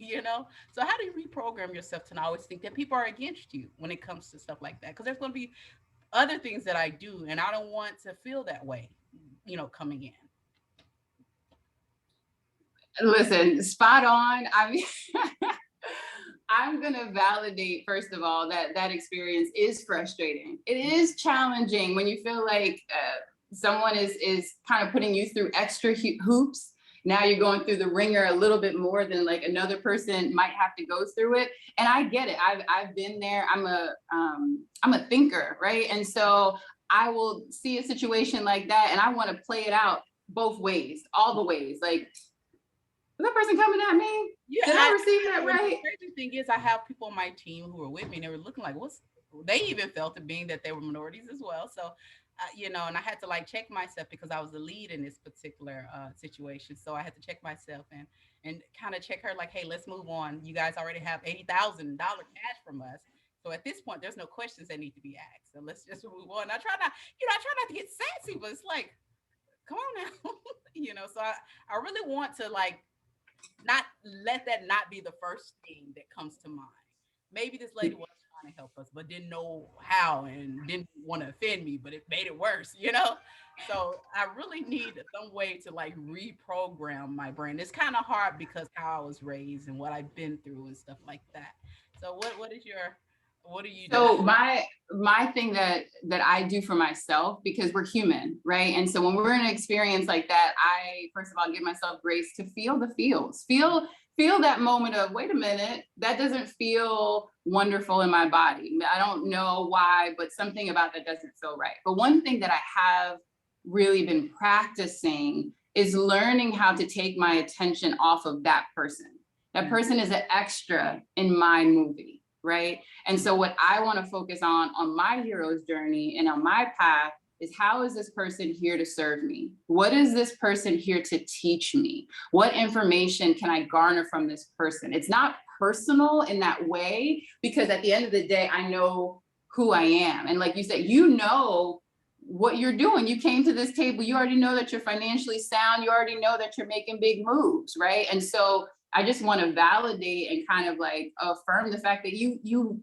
So how do you reprogram yourself to not always think that people are against you when it comes to stuff like that? Because there's going to be other things that I do, and I don't want to feel that way, coming in. Listen, spot on. I mean, I'm going to validate, first of all, that experience is frustrating. It is challenging when you feel like someone is kind of putting you through extra hoops. Now you're going through the ringer a little bit more than like another person might have to go through it. And I get it. I've been there. I'm a thinker, right? And so I will see a situation like that and I want to play it out both ways, all the ways. Like, is that person coming at me? Yeah, did I receive that right? The crazy thing is I have people on my team who were with me and they were looking like, they even felt it, being that they were minorities as well. So, and I had to like check myself because I was the lead in this particular situation. So I had to check myself and kind of check her like, hey, let's move on. You guys already have $80,000 cash from us. So at this point, there's no questions that need to be asked. So let's just move on. I try not to get sassy, but it's like, come on now. So I really want to like, not let that not be the first thing that comes to mind. Maybe this lady was trying to help us, but didn't know how and didn't want to offend me, but it made it worse, So I really need some way to like reprogram my brain. It's kind of hard because how I was raised and what I've been through and stuff like that. So what do you do? So my thing that I do for myself, because we're human, right? And so when we're in an experience like that, I first of all give myself grace to feel the feels, feel that moment of, wait a minute, that doesn't feel wonderful in my body. I don't know why, but something about that doesn't feel right. But one thing that I have really been practicing is learning how to take my attention off of that person. That person is an extra in my movie. Right. And so what I want to focus on my hero's journey and on my path is, how is this person here to serve me? What is this person here to teach me? What information can I garner from this person? It's not personal in that way, because at the end of the day, I know who I am. And like you said, what you're doing. You came to this table, you already know that you're financially sound. You already know that you're making big moves. Right. And so I just want to validate and kind of like affirm the fact that you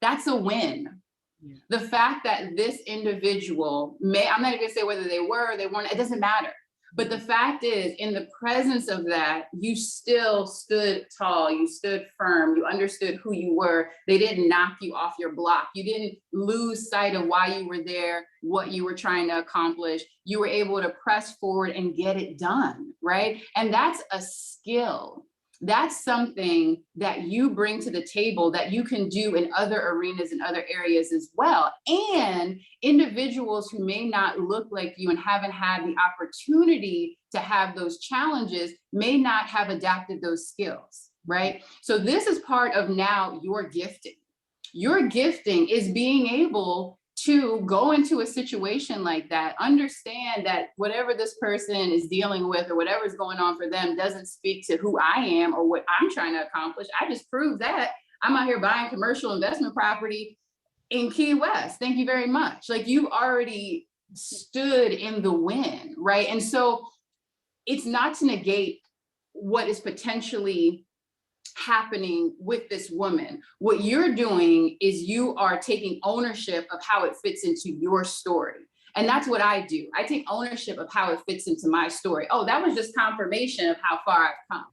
that's a win. Yeah. The fact that this individual I'm not even gonna say whether they were or they weren't, it doesn't matter. But the fact is, in the presence of that, you still stood tall, you stood firm, you understood who you were. They didn't knock you off your block. You didn't lose sight of why you were there, what you were trying to accomplish. You were able to press forward and get it done, right? And that's a skill. That's something that you bring to the table that you can do in other arenas and other areas as well. And individuals who may not look like you and haven't had the opportunity to have those challenges may not have adapted those skills, right? So this is part of now your gifting. Your gifting is being able to go into a situation like that, understand that whatever this person is dealing with or whatever's going on for them doesn't speak to who I am or what I'm trying to accomplish. I just proved that. I'm out here buying commercial investment property in Key West. Thank you very much. Like, you've already stood in the win, right? And so it's not to negate what is potentially happening with this woman. What you're doing is you are taking ownership of how it fits into your story. And that's what I do. I take ownership of how it fits into my story. Oh, that was just confirmation of how far I've come.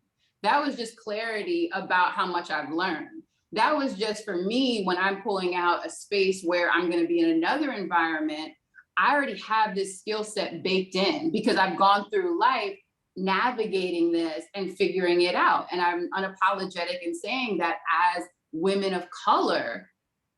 That was just clarity about how much I've learned. That was just for me when I'm pulling out a space where I'm going to be in another environment. I already have this skill set baked in because I've gone through life navigating this and figuring it out. And I'm unapologetic in saying that as women of color,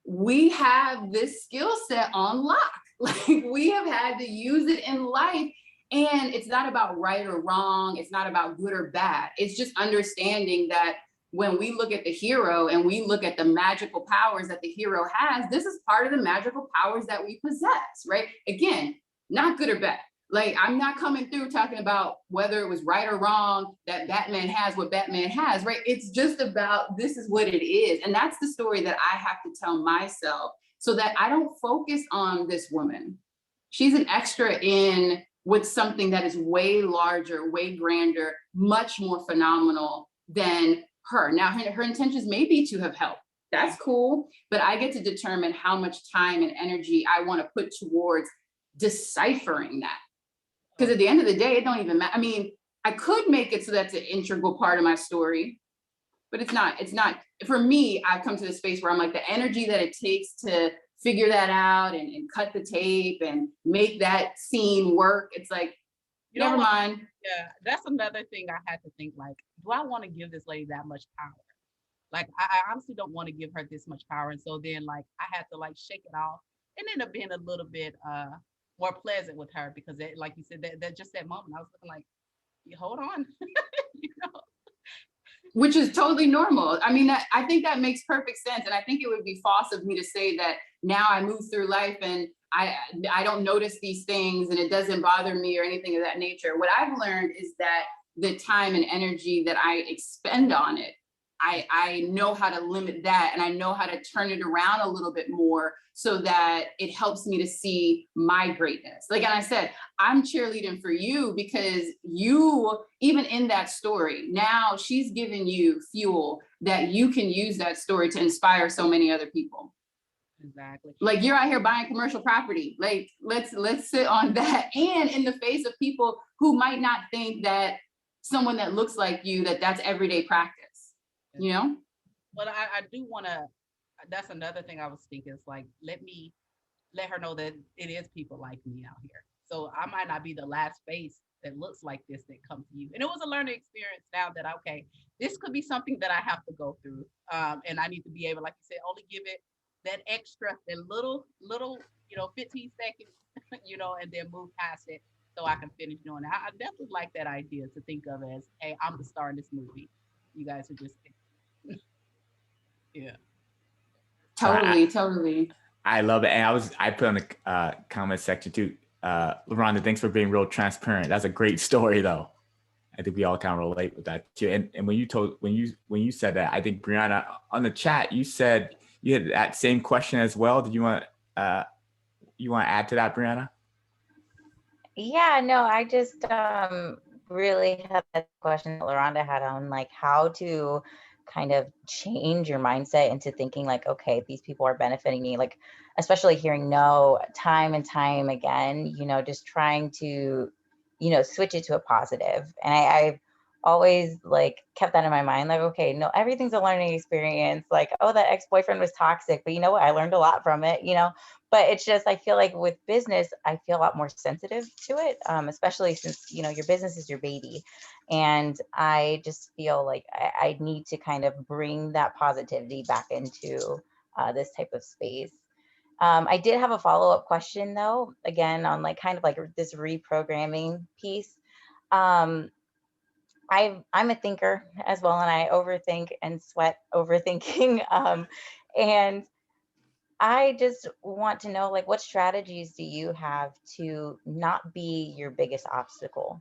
we have this skill set on lock. Like we have had to use it in life. And it's not about right or wrong. It's not about good or bad. It's just understanding that when we look at the hero and we look at the magical powers that the hero has, this is part of the magical powers that we possess, right? Again, not good or bad. Like, I'm not coming through talking about whether it was right or wrong that Batman has what Batman has, right? It's just about this is what it is. And that's the story that I have to tell myself so that I don't focus on this woman. She's an extra in with something that is way larger, way grander, much more phenomenal than her. Now, her intentions may be to have helped. That's cool. But I get to determine how much time and energy I want to put towards deciphering that. Because at the end of the day, it don't even matter. I mean, I could make it so that's an integral part of my story, but it's not. It's not. For me, I've come to the space where I'm like, the energy that it takes to figure that out and cut the tape and make that scene work. It's like, never mind. Yeah, that's another thing I had to think, like, do I want to give this lady that much power? Like, I honestly don't want to give her this much power. And so then, like, I had to, like, shake it off and end up being a little bit more pleasant with her because, it, like you said, that just that moment, I was looking like, hold on, you know? Which is totally normal. I mean, I think that makes perfect sense. And I think it would be false of me to say that now I move through life and I don't notice these things and it doesn't bother me or anything of that nature. What I've learned is that the time and energy that I expend on it, I know how to limit that and I know how to turn it around a little bit more so that it helps me to see my greatness. Like, and I said, I'm cheerleading for you because you, even in that story, now she's giving you fuel that you can use that story to inspire so many other people. Exactly. Like, you're out here buying commercial property. Like, let's sit on that. And in the face of people who might not think that someone that looks like you, that's everyday practice, you know? But I do want to, that's another thing I was thinking is like, let her know that it is people like me out here. So I might not be the last face that looks like this that comes to you. And it was a learning experience now that, okay, this could be something that I have to go through. And I need to be able, like you said, only give it that extra, that little, 15 seconds, and then move past it so I can finish doing it. I definitely like that idea to think of as, hey, I'm the star in this movie. You guys are just, yeah. Totally. I love it. And I put on the comment section too. Rolanda, thanks for being real transparent. That's a great story though. I think we all kind of relate with that too. And when you said that, I think Brianna on the chat, you said you had that same question as well. Did you want to add to that, Brianna? Yeah, no, I just really had that question that Rolanda had on like how to kind of change your mindset into thinking like, okay, these people are benefiting me, like especially hearing no time and time again, just trying to, switch it to a positive. And I've always like kept that in my mind, like, okay, no, everything's a learning experience. Like, oh, that ex-boyfriend was toxic, but you know what? I learned a lot from it, But it's just, I feel like with business, I feel a lot more sensitive to it, especially since, your business is your baby. And I just feel like I need to kind of bring that positivity back into this type of space. I did have a follow-up question though, again, on like kind of like this reprogramming piece. I'm a thinker as well, and I overthink and sweat overthinking. And I just want to know, like, what strategies do you have to not be your biggest obstacle?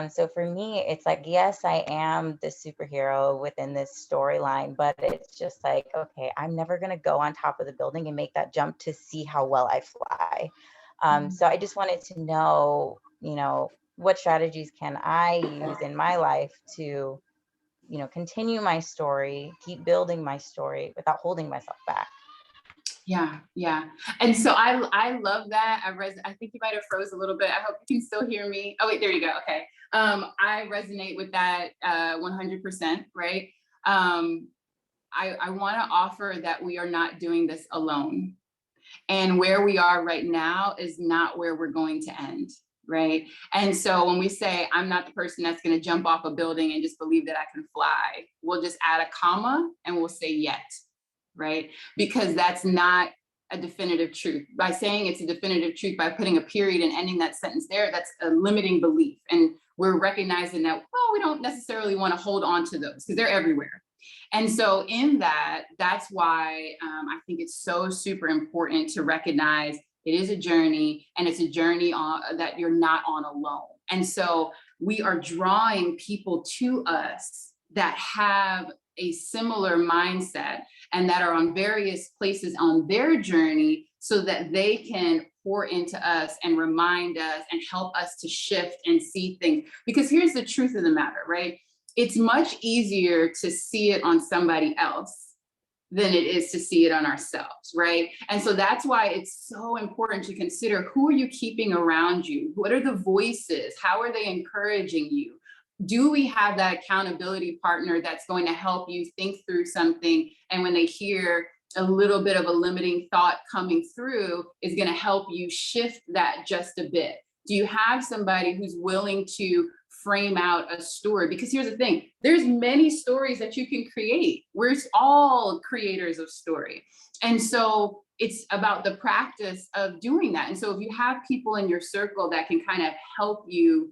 So for me, it's like, yes, I am the superhero within this storyline, but it's just like, okay, I'm never going to go on top of the building and make that jump to see how well I fly. So I just wanted to know, what strategies can I use in my life to, continue my story, keep building my story without holding myself back. Yeah, yeah. And so I love that. I think you might have froze a little bit. I hope you can still hear me. Oh wait, there you go. Okay. I resonate with that 100%, right? I want to offer that we are not doing this alone. And where we are right now is not where we're going to end, right? And so when we say, I'm not the person that's going to jump off a building and just believe that I can fly, we'll just add a comma and we'll say yet, right? Because that's not a definitive truth. By saying it's a definitive truth, by putting a period and ending that sentence there, that's a limiting belief. And we're recognizing that, well, we don't necessarily want to hold on to those because they're everywhere. And so in that, that's why I think it's so super important to recognize it is a journey, and it's a journey that you're not on alone. And so we are drawing people to us that have a similar mindset and that are on various places on their journey so that they can pour into us and remind us and help us to shift and see things. Because here's the truth of the matter, right? It's much easier to see it on somebody else than it is to see it on ourselves, right? And so that's why it's so important to consider, who are you keeping around you? What are the voices? How are they encouraging you? Do we have that accountability partner that's going to help you think through something, and when they hear a little bit of a limiting thought coming through, is going to help you shift that just a bit? Do you have somebody who's willing to frame out a story? Because here's the thing, there's many stories that you can create. We're all creators of story. And so it's about the practice of doing that. And so if you have people in your circle that can kind of help you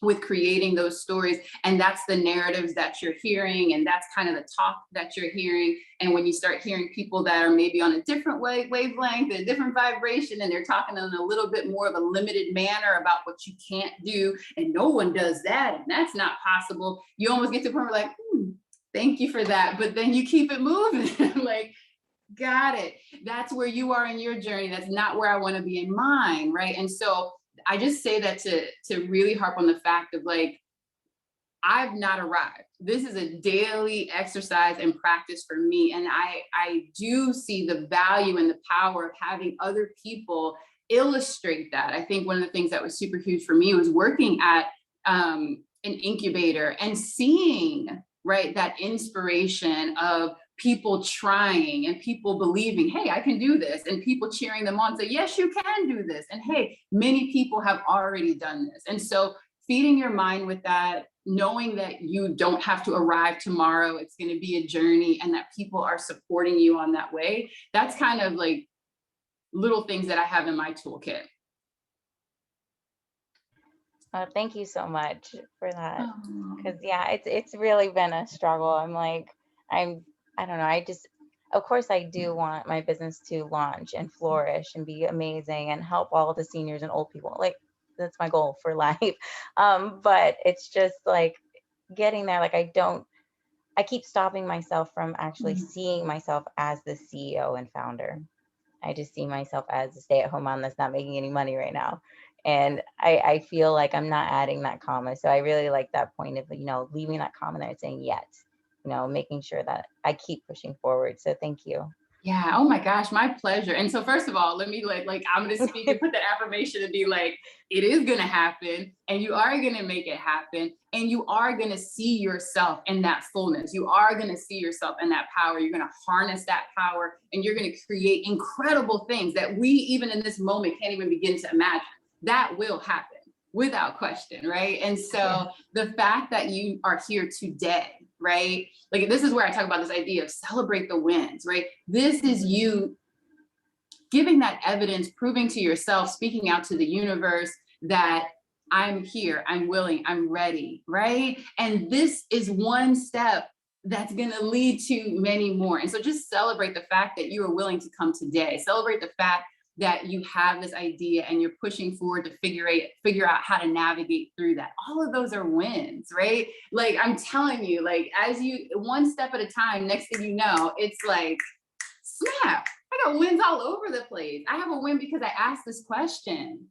with creating those stories, and that's the narratives that you're hearing, and that's kind of the talk that you're hearing. And when you start hearing people that are maybe on a different wavelength, a different vibration, and they're talking in a little bit more of a limited manner about what you can't do, and no one does that, and that's not possible, you almost get to the point where like, thank you for that, but then you keep it moving. Like, got it. That's where you are in your journey. That's not where I want to be in mine, right? And so I just say that to really harp on the fact of like, I've not arrived. This is a daily exercise and practice for me. And I do see the value and the power of having other people illustrate that. I think one of the things that was super huge for me was working at an incubator and seeing, right, that inspiration of people trying and people believing, hey, I can do this, and people cheering them on, say, yes, you can do this. And hey, many people have already done this. And so feeding your mind with that, knowing that you don't have to arrive tomorrow, it's going to be a journey, and that people are supporting you on that way. That's kind of like little things that I have in my toolkit. Oh, thank you so much for that. Because yeah, it's really been a struggle. I don't know. Of course, I do want my business to launch and flourish and be amazing and help all the seniors and old people. Like, that's my goal for life. But it's just like getting there. Like, I keep stopping myself from actually seeing myself as the CEO and founder. I just see myself as a stay-at-home mom that's not making any money right now. And I feel like I'm not adding that comma. So I really like that point of, leaving that comma there and saying yet, making sure that I keep pushing forward. So thank you. Yeah. Oh my gosh, my pleasure. And so first of all, let me like I'm going to speak and put that affirmation and be like, it is going to happen, and you are going to make it happen, and you are going to see yourself in that fullness. You are going to see yourself in that power. You're going to harness that power, and you're going to create incredible things that we, even in this moment, can't even begin to imagine. That will happen without question, right? And so the fact that you are here today, right? Like, this is where I talk about this idea of celebrate the wins, right? This is you giving that evidence, proving to yourself, speaking out to the universe that I'm here, I'm willing, I'm ready, right? And this is one step that's going to lead to many more. And so just celebrate the fact that you are willing to come today. Celebrate the fact that you have this idea and you're pushing forward to figure out how to navigate through that. All of those are wins, right? Like, I'm telling you, like, as you, one step at a time, next thing you know, it's like, snap, I got wins all over the place. I have a win because I asked this question.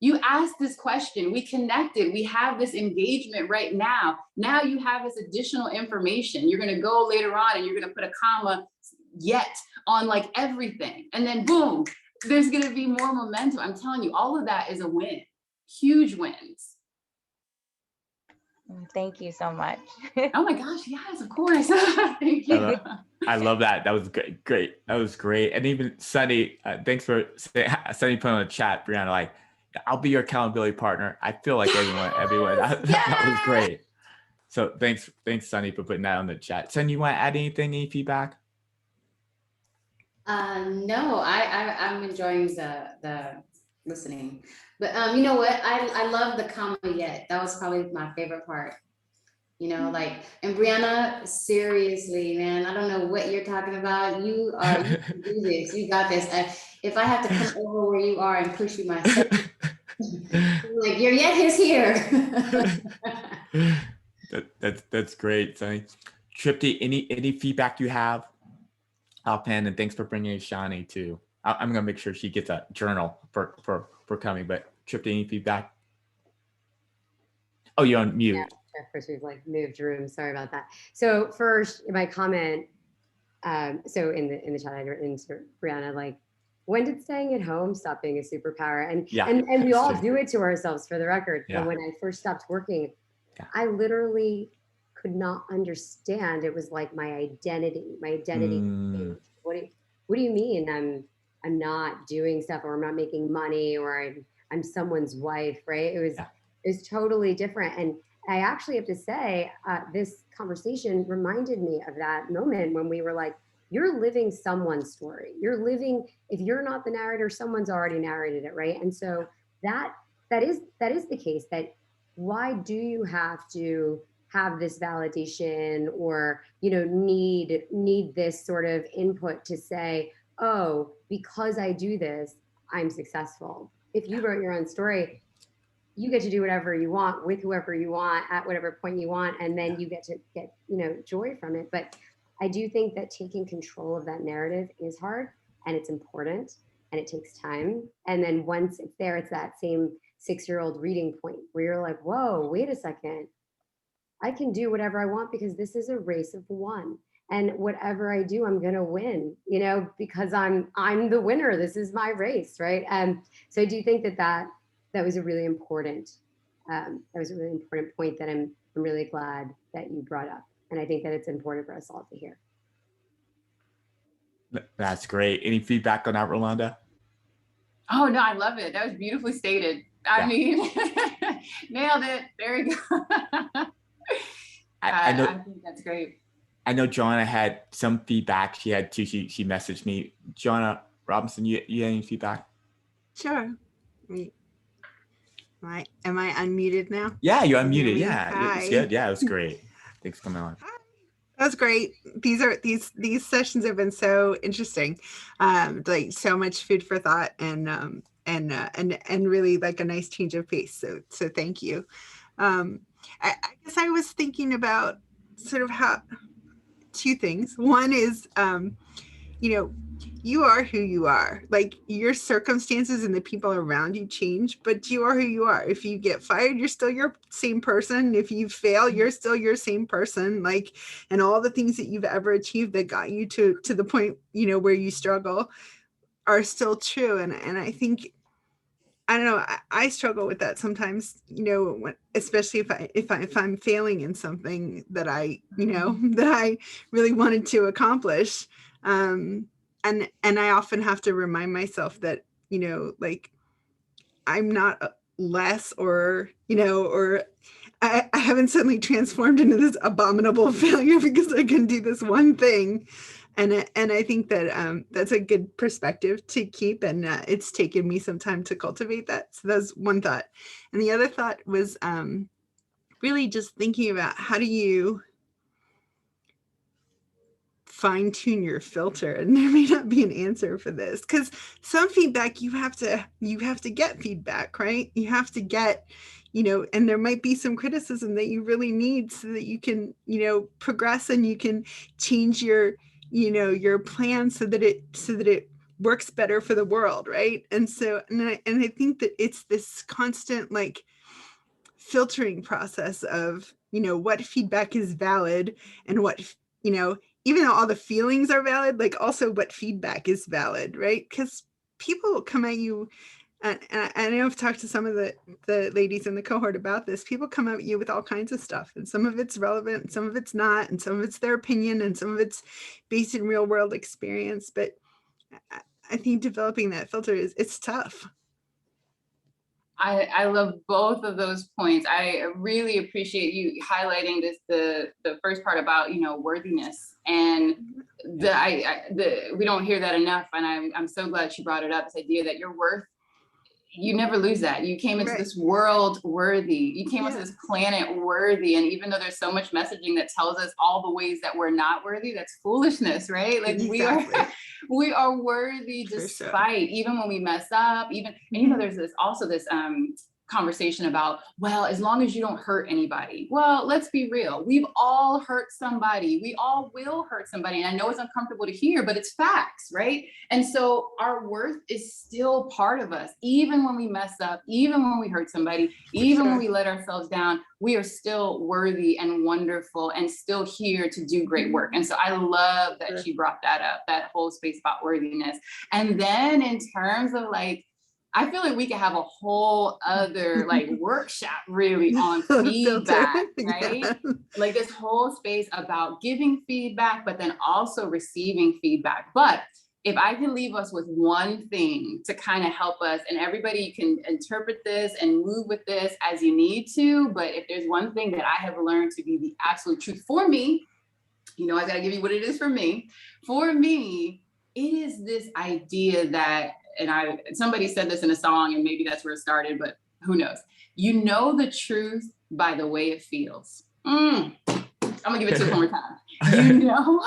You asked this question, we connected, we have this engagement right now. Now you have this additional information. You're going to go later on and you're going to put a comma yet on like everything. And then boom, there's going to be more momentum. I'm telling you, all of that is a win. Huge wins. Thank you so much. Oh my gosh, yes, of course. Thank you. I love that. That was great. Great. That was great. And even Sunny, thanks for Sunny put on the chat, Brianna, like, I'll be your accountability partner. I feel like everyone, that was great. So thanks, Sunny, for putting that on the chat. Sunny, you want to add anything, any feedback? No, I'm enjoying the listening, but you know what? I love the comma yet. That was probably my favorite part. You know, like, and Brianna, seriously, man, I don't know what you're talking about. You can do this. You got this. If I have to come over where you are and push you myself, like your yet is here. That's great, Sunny. Tripty, any feedback you have? Offhand, and thanks for bringing Shani too. I'm gonna make sure she gets a journal for coming. But Tripty, any feedback? Oh, you're on mute. Yeah, of course, we've like moved rooms. Sorry about that. So first, my comment. So in the chat, I'd written to Brianna, like, when did staying at home stop being a superpower? And yeah, and we all do it to ourselves, for the record. Yeah. And when I first stopped working, yeah. I literally could not understand. It was like my identity. Changed. What do you mean I'm not doing stuff, or I'm not making money, or I'm someone's wife, right? It was totally different. And I actually have to say, this conversation reminded me of that moment when we were like, you're living someone's story. You're living, if you're not the narrator, someone's already narrated it, right? And so that is the case. That why do you have to have this validation, or need this sort of input to say, oh, because I do this, I'm successful? If you wrote your own story, you get to do whatever you want with whoever you want at whatever point you want, and then you get to get joy from it. But I do think that taking control of that narrative is hard, and it's important, and it takes time. And then once it's there, it's that same 6-year-old reading point where you're like, whoa, wait a second, I can do whatever I want because this is a race of one. And whatever I do, I'm gonna win, because I'm the winner. This is my race, right? So I do think that was a really important point that I'm really glad that you brought up. And I think that it's important for us all to hear. That's great. Any feedback on that, Rolanda? Oh no, I love it. That was beautifully stated. I mean, nailed it. There we go. I know, I think that's great. I know Joanna had some feedback. She had too. She messaged me. Joanna Robinson, you had any feedback? Sure. Am I unmuted now? Yeah, you're unmuted. Yeah, Hi. it's good. Yeah, it was great. Thanks for coming on. That was great. These sessions have been so interesting. Like so much food for thought, and really like a nice change of pace. So thank you. I guess I was thinking about sort of how two things. One is, you are who you are. Like your circumstances and the people around you change, but you are who you are. If you get fired, you're still your same person. If you fail, you're still your same person. Like, and all the things that you've ever achieved that got you to the point, where you struggle are still true. And I think, I don't know, I struggle with that sometimes, especially if I'm failing in something that I really wanted to accomplish. And I often have to remind myself that, like I'm not less or I haven't suddenly transformed into this abominable failure because I can do this one thing. And I think that that's a good perspective to keep. And it's taken me some time to cultivate that. So that's one thought. And the other thought was really just thinking about how do you fine tune your filter. And there may not be an answer for this, because some feedback you have to get feedback, right? You have to get, and there might be some criticism that you really need so that you can, progress and you can change your plan so that it works better for the world, right? And so, and I think that it's this constant like filtering process of, what feedback is valid and what, even though all the feelings are valid, like also what feedback is valid, right? Because people will come at you, and I know I've talked to some of the ladies in the cohort about this. People come at you with all kinds of stuff, and some of it's relevant, and some of it's not, and some of it's their opinion, and some of it's based in real world experience. But I think developing that filter it's tough. I love both of those points. I really appreciate you highlighting this, the first part about, you know, worthiness, and we don't hear that enough. And I'm so glad she brought it up, this idea that your worth, you never lose that. You came into this world worthy. You came into this planet worthy. And even though there's so much messaging that tells us all the ways that we're not worthy, that's foolishness, right? Like we are worthy despite, even when we mess up, even, and you know, there's this conversation about, well, as long as you don't hurt anybody. Well, let's be real. We've all hurt somebody. We all will hurt somebody. And I know it's uncomfortable to hear, but it's facts, right? And so our worth is still part of us. Even when we mess up, even when we hurt somebody, even when we let ourselves down, we are still worthy and wonderful and still here to do great work. And so I love that she brought that up, that whole space about worthiness. And then in terms of like, I feel like we could have a whole other like workshop really on feedback, right? Yeah. Like this whole space about giving feedback, but then also receiving feedback. But if I can leave us with one thing to kind of help us, and everybody, you can interpret this and move with this as you need to, but if there's one thing that I have learned to be the absolute truth for me, you know, I gotta give you what it is for me. For me, it is this idea that, and somebody said this in a song, and maybe that's where it started, but who knows? You know the truth by the way it feels. I'm gonna give it to you one more time.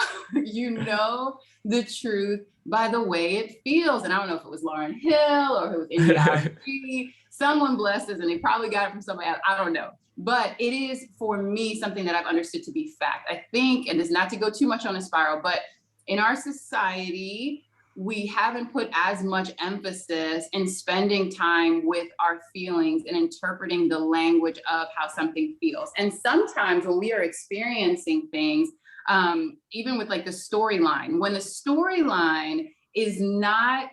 You know the truth by the way it feels. And I don't know if it was Lauryn Hill or if it was India. Someone blessed us and they probably got it from somebody else. I don't know. But it is, for me, something that I've understood to be fact. I think, and it's not to go too much on a spiral, but in our society, we haven't put as much emphasis in spending time with our feelings and interpreting the language of how something feels. And sometimes when we are experiencing things, even with like the storyline, when the storyline is not,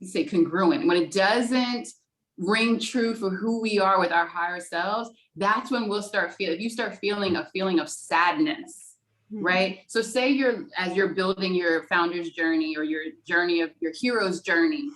say congruent, when it doesn't ring true for who we are with our higher selves, that's when we'll start feeling, if you start feeling a feeling of sadness, right? So say as you're building your founder's journey or your journey of your hero's journey,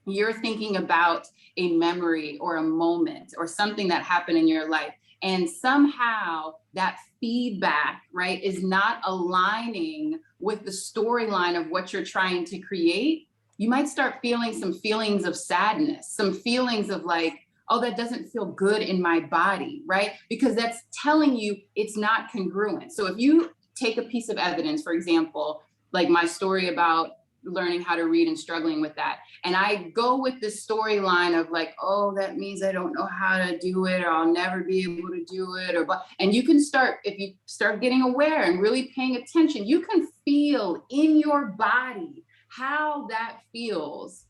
you're thinking about a memory or a moment or something that happened in your life. And somehow that feedback, right, is not aligning with the storyline of what you're trying to create. You might start feeling some feelings of sadness, some feelings of like, oh, that doesn't feel good in my body, right? Because that's telling you it's not congruent. So if you take a piece of evidence, for example, like my story about learning how to read and struggling with that, and I go with this storyline of like, oh, that means I don't know how to do it, or I'll never be able to do it, and you can start, if you start getting aware and really paying attention, you can feel in your body how that feels.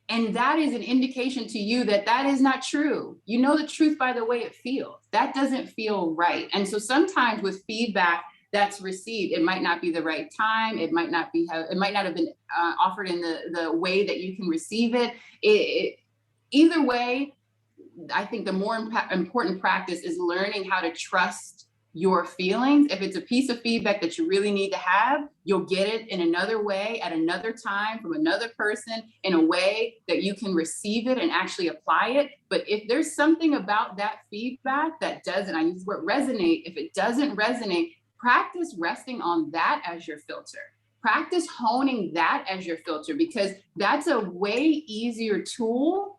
And that is an indication to you that that is not true. You know the truth by the way it feels. That doesn't feel right. And so sometimes with feedback that's received, it might not be the right time. It might not have been offered in the way that you can receive it. Either way, I think the more important practice is learning how to trust your feelings. If it's a piece of feedback that you really need to have, you'll get it in another way, at another time, from another person, in a way that you can receive it and actually apply it. But if there's something about that feedback that doesn't, I use the word resonate, if it doesn't resonate, practice resting on that as your filter. Practice honing that as your filter, because that's a way easier tool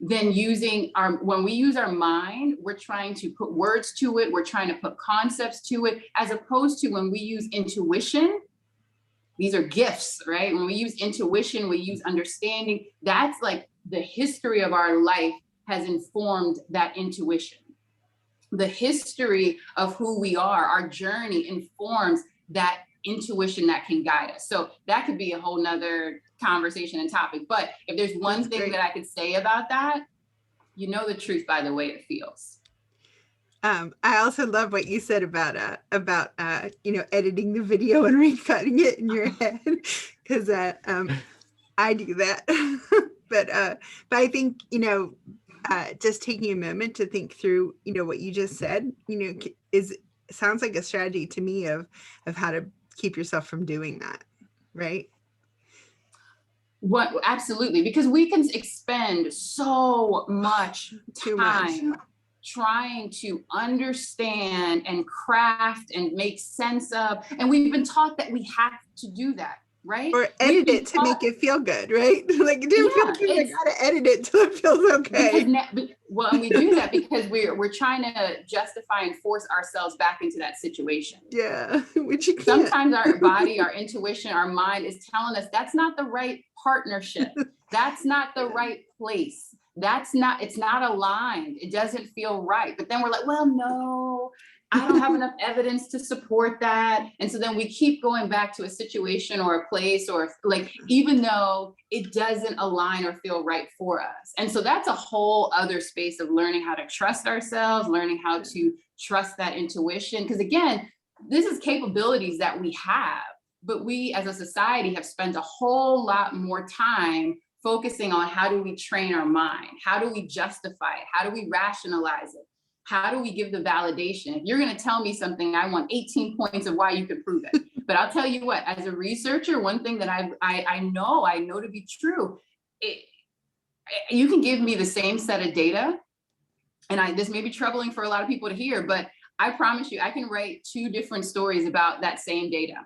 than using when we use our mind, we're trying to put words to it, we're trying to put concepts to it, as opposed to when we use intuition. These are gifts, right? When we use intuition, we use understanding. That's like the history of our life has informed that intuition. The history of who we are, our journey, informs that intuition that can guide us. So that could be a whole nother conversation and topic. But if there's one thing that I could say about that, you know the truth by the way it feels. I also love what you said about editing the video and recutting it in your head, because I do that. but I think just taking a moment to think through what you just said sounds like a strategy to me of how to keep yourself from doing that, right? What absolutely, because we can expend so much time trying to understand and craft and make sense of, and we've been taught that we have to do that, right? Or edit it to make it feel good, right? Like it didn't feel good, I gotta edit it till it feels okay. And we do that because we're trying to justify and force ourselves back into that situation. Yeah, which you can't. Sometimes our body, our intuition, our mind is telling us that's not the right partnership. That's not the right place. It's not aligned. It doesn't feel right. But then we're like, well, no, I don't have enough evidence to support that. And so then we keep going back to a situation or a place, or like, even though it doesn't align or feel right for us. And so that's a whole other space of learning how to trust ourselves, learning how to trust that intuition. Because again, this is capabilities that we have, but we as a society have spent a whole lot more time focusing on how do we train our mind? How do we justify it? How do we rationalize it? How do we give the validation? If you're going to tell me something, I want 18 points of why you can prove it. But I'll tell you what, as a researcher, one thing that I know to be true, you can give me the same set of data, and this may be troubling for a lot of people to hear, but I promise you, I can write 2 different stories about that same data.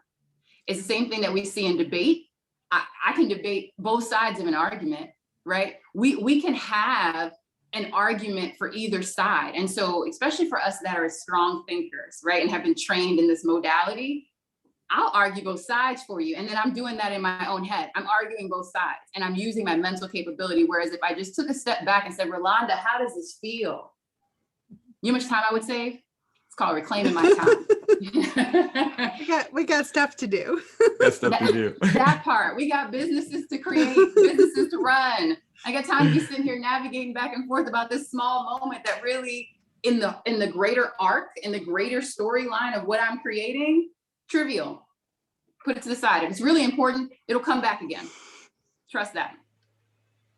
It's the same thing that we see in debate. I can debate both sides of an argument, right? We can have an argument for either side. And so, especially for us that are strong thinkers, right, and have been trained in this modality, I'll argue both sides for you. And then I'm doing that in my own head. I'm arguing both sides and I'm using my mental capability. Whereas if I just took a step back and said, Rolanda, how does this feel? You know how much time I would save? It's called reclaiming my time. we got stuff to do. That part. We got businesses to create, businesses to run. I got time to be sitting here navigating back and forth about this small moment that really, in the greater arc, in the greater storyline of what I'm creating, trivial. Put it to the side. If it's really important, it'll come back again. Trust that.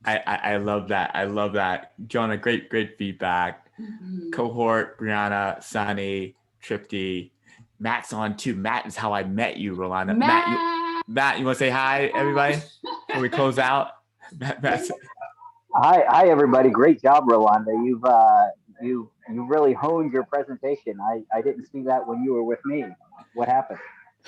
I love that. I love that. Jonah, great feedback. Mm-hmm. Cohort, Brianna, Sunny, Ph.D. Matt's on too. Matt is how I met you, Rolanda. Matt, you want to say hi, everybody, before we close out? Matt. Hi, everybody. Great job, Rolanda. You really honed your presentation. I didn't see that when you were with me. What happened?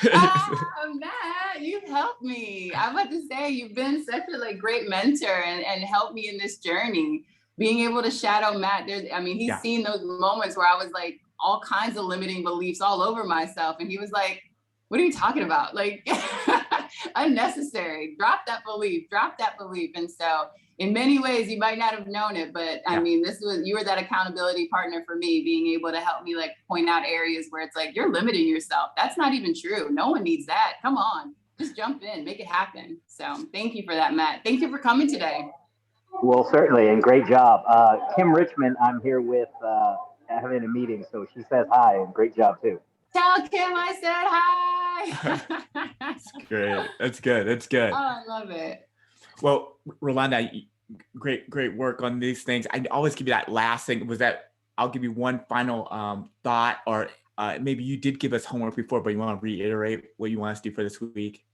Matt, you've helped me. I'm about to say you've been such a great mentor and helped me in this journey. Being able to shadow Matt, he's seen those moments where I was like all kinds of limiting beliefs all over myself, and he was like, "What are you talking about? Like unnecessary. Drop that belief. And so, in many ways, you might not have known it, but you were that accountability partner for me, being able to help me point out areas where it's like, you're limiting yourself. That's not even true. No one needs that. Come on, just jump in, make it happen. So thank you for that, Matt. Thank you for coming today. Well, certainly, and great job. Kim Richmond, I'm here with having a meeting, so she says hi, and great job too. Tell Kim I said hi. That's great. That's good. Oh, I love it. Well, Rolanda, great work on these things. I always give you that last thing. I'll give you one final thought, or maybe you did give us homework before, but you want to reiterate what you want us to do for this week?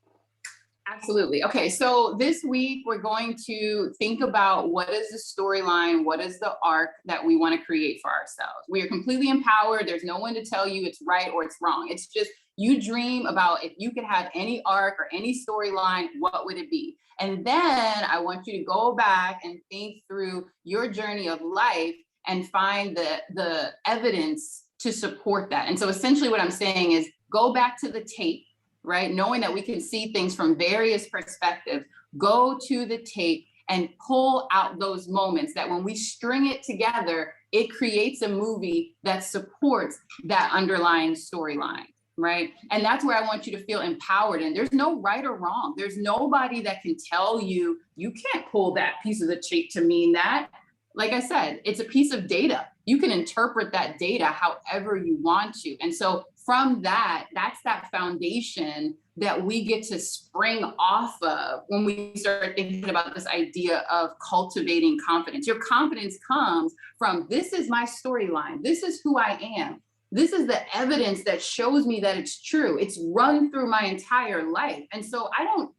Absolutely. Okay, so this week we're going to think about what is the storyline, what is the arc that we want to create for ourselves. We are completely empowered. There's no one to tell you it's right or it's wrong. It's just you dream about if you could have any arc or any storyline, what would it be? And then I want you to go back and think through your journey of life and find the evidence to support that. And so essentially what I'm saying is go back to the tape, right? Knowing that we can see things from various perspectives, go to the tape and pull out those moments that when we string it together, it creates a movie that supports that underlying storyline, right? And that's where I want you to feel empowered. And there's no right or wrong. There's nobody that can tell you, you can't pull that piece of the tape to mean that. Like I said, it's a piece of data. You can interpret that data however you want to. And so from that, that's that foundation that we get to spring off of when we start thinking about this idea of cultivating confidence. Your confidence comes from, this is my storyline. This is who I am. This is the evidence that shows me that it's true. It's run through my entire life. And so I don't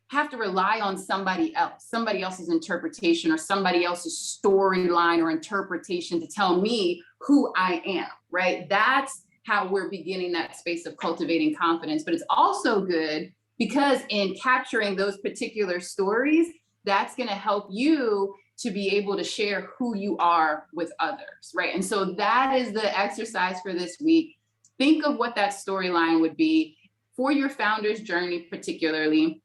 have to rely on somebody else's interpretation or somebody else's storyline or interpretation to tell me who I am, right? That's how we're beginning that space of cultivating confidence. But it's also good because in capturing those particular stories, that's going to help you to be able to share who you are with others, right? And so that is the exercise for this week. Think of what that storyline would be for your founder's journey, particularly,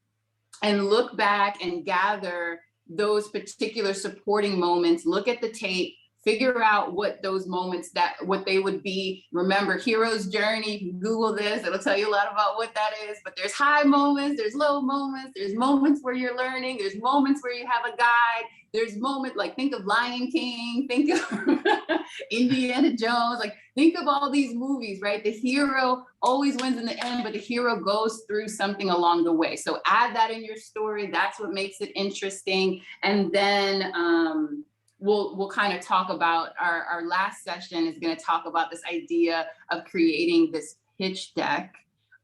and look back and gather those particular supporting moments. Look at the tape, figure out what those moments, what they would be. Remember, hero's journey, you can Google this, it'll tell you a lot about what that is, but there's high moments, there's low moments, there's moments where you're learning, there's moments where you have a guide, there's moments like, think of Lion King, think of Indiana Jones, like think of all these movies, right? The hero always wins in the end, but the hero goes through something along the way. So add that in your story. That's what makes it interesting. And then we'll kind of talk about our last session is going to talk about this idea of creating this pitch deck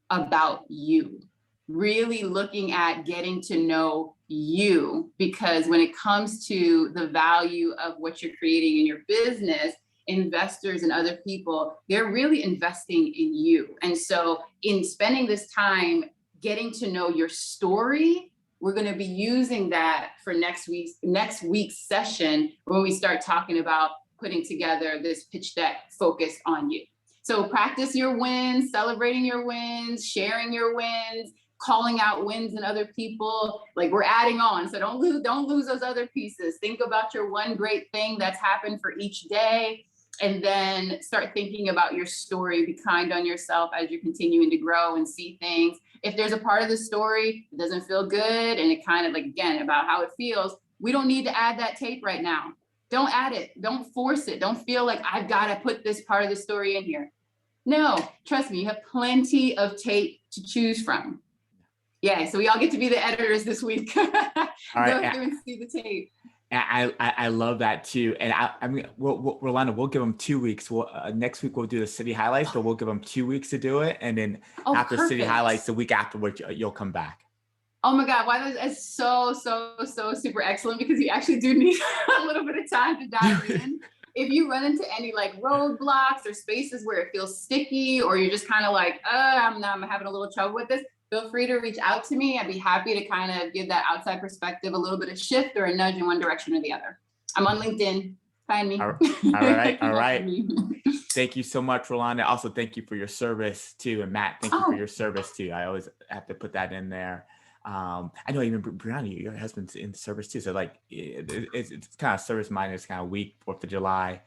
about you, really looking at getting to know you, because when it comes to the value of what you're creating in your business, investors and other people, they're really investing in you. And so in spending this time getting to know your story, we're going to be using that for next week's session when we start talking about putting together this pitch deck focused on you. So practice your wins, celebrating your wins, sharing your wins, calling out wins in other people. Like we're adding on. So don't lose those other pieces. Think about your one great thing that's happened for each day. And then start thinking about your story. Be kind on yourself as you're continuing to grow and see things. If there's a part of the story that doesn't feel good and it kind of like, again, about how it feels, we don't need to add that tape right now. Don't add it. Don't force it. Don't feel like I've got to put this part of the story in here. No, trust me, you have plenty of tape to choose from. Yeah, so we all get to be the editors this week. All right, go through and see the tape. I love that too. And I mean, Rolanda, we'll give them 2 weeks. Next week we'll do the city highlights, but we'll give them 2 weeks to do it. And then after perfect. City highlights, the week afterwards, you'll come back. Oh my God, wow, that's so super excellent, because you actually do need a little bit of time to dive in. If you run into any like roadblocks or spaces where it feels sticky, or you're just kind of like, I'm having a little trouble with this, feel free to reach out to me. I'd be happy to kind of give that outside perspective, a little bit of shift or a nudge in one direction or the other. I'm on LinkedIn. Find me. All right. Thank you so much, Rolanda. Also, thank you for your service too. And Matt, thank you for your service too. I always have to put that in there. I know even Brianna, your husband's in service too. So like it's kind of service minded. It's kind of week, 4th of July.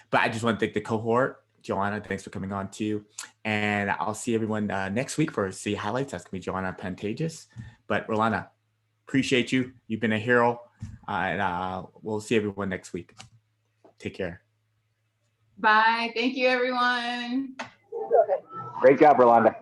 But I just want to thank the cohort. Joanna, thanks for coming on too. And I'll see everyone next week for City Highlights. That's going to be Joanna Pantages. But Rolanda, appreciate you. You've been a hero. And we'll see everyone next week. Take care. Bye. Thank you, everyone. Great job, Rolanda.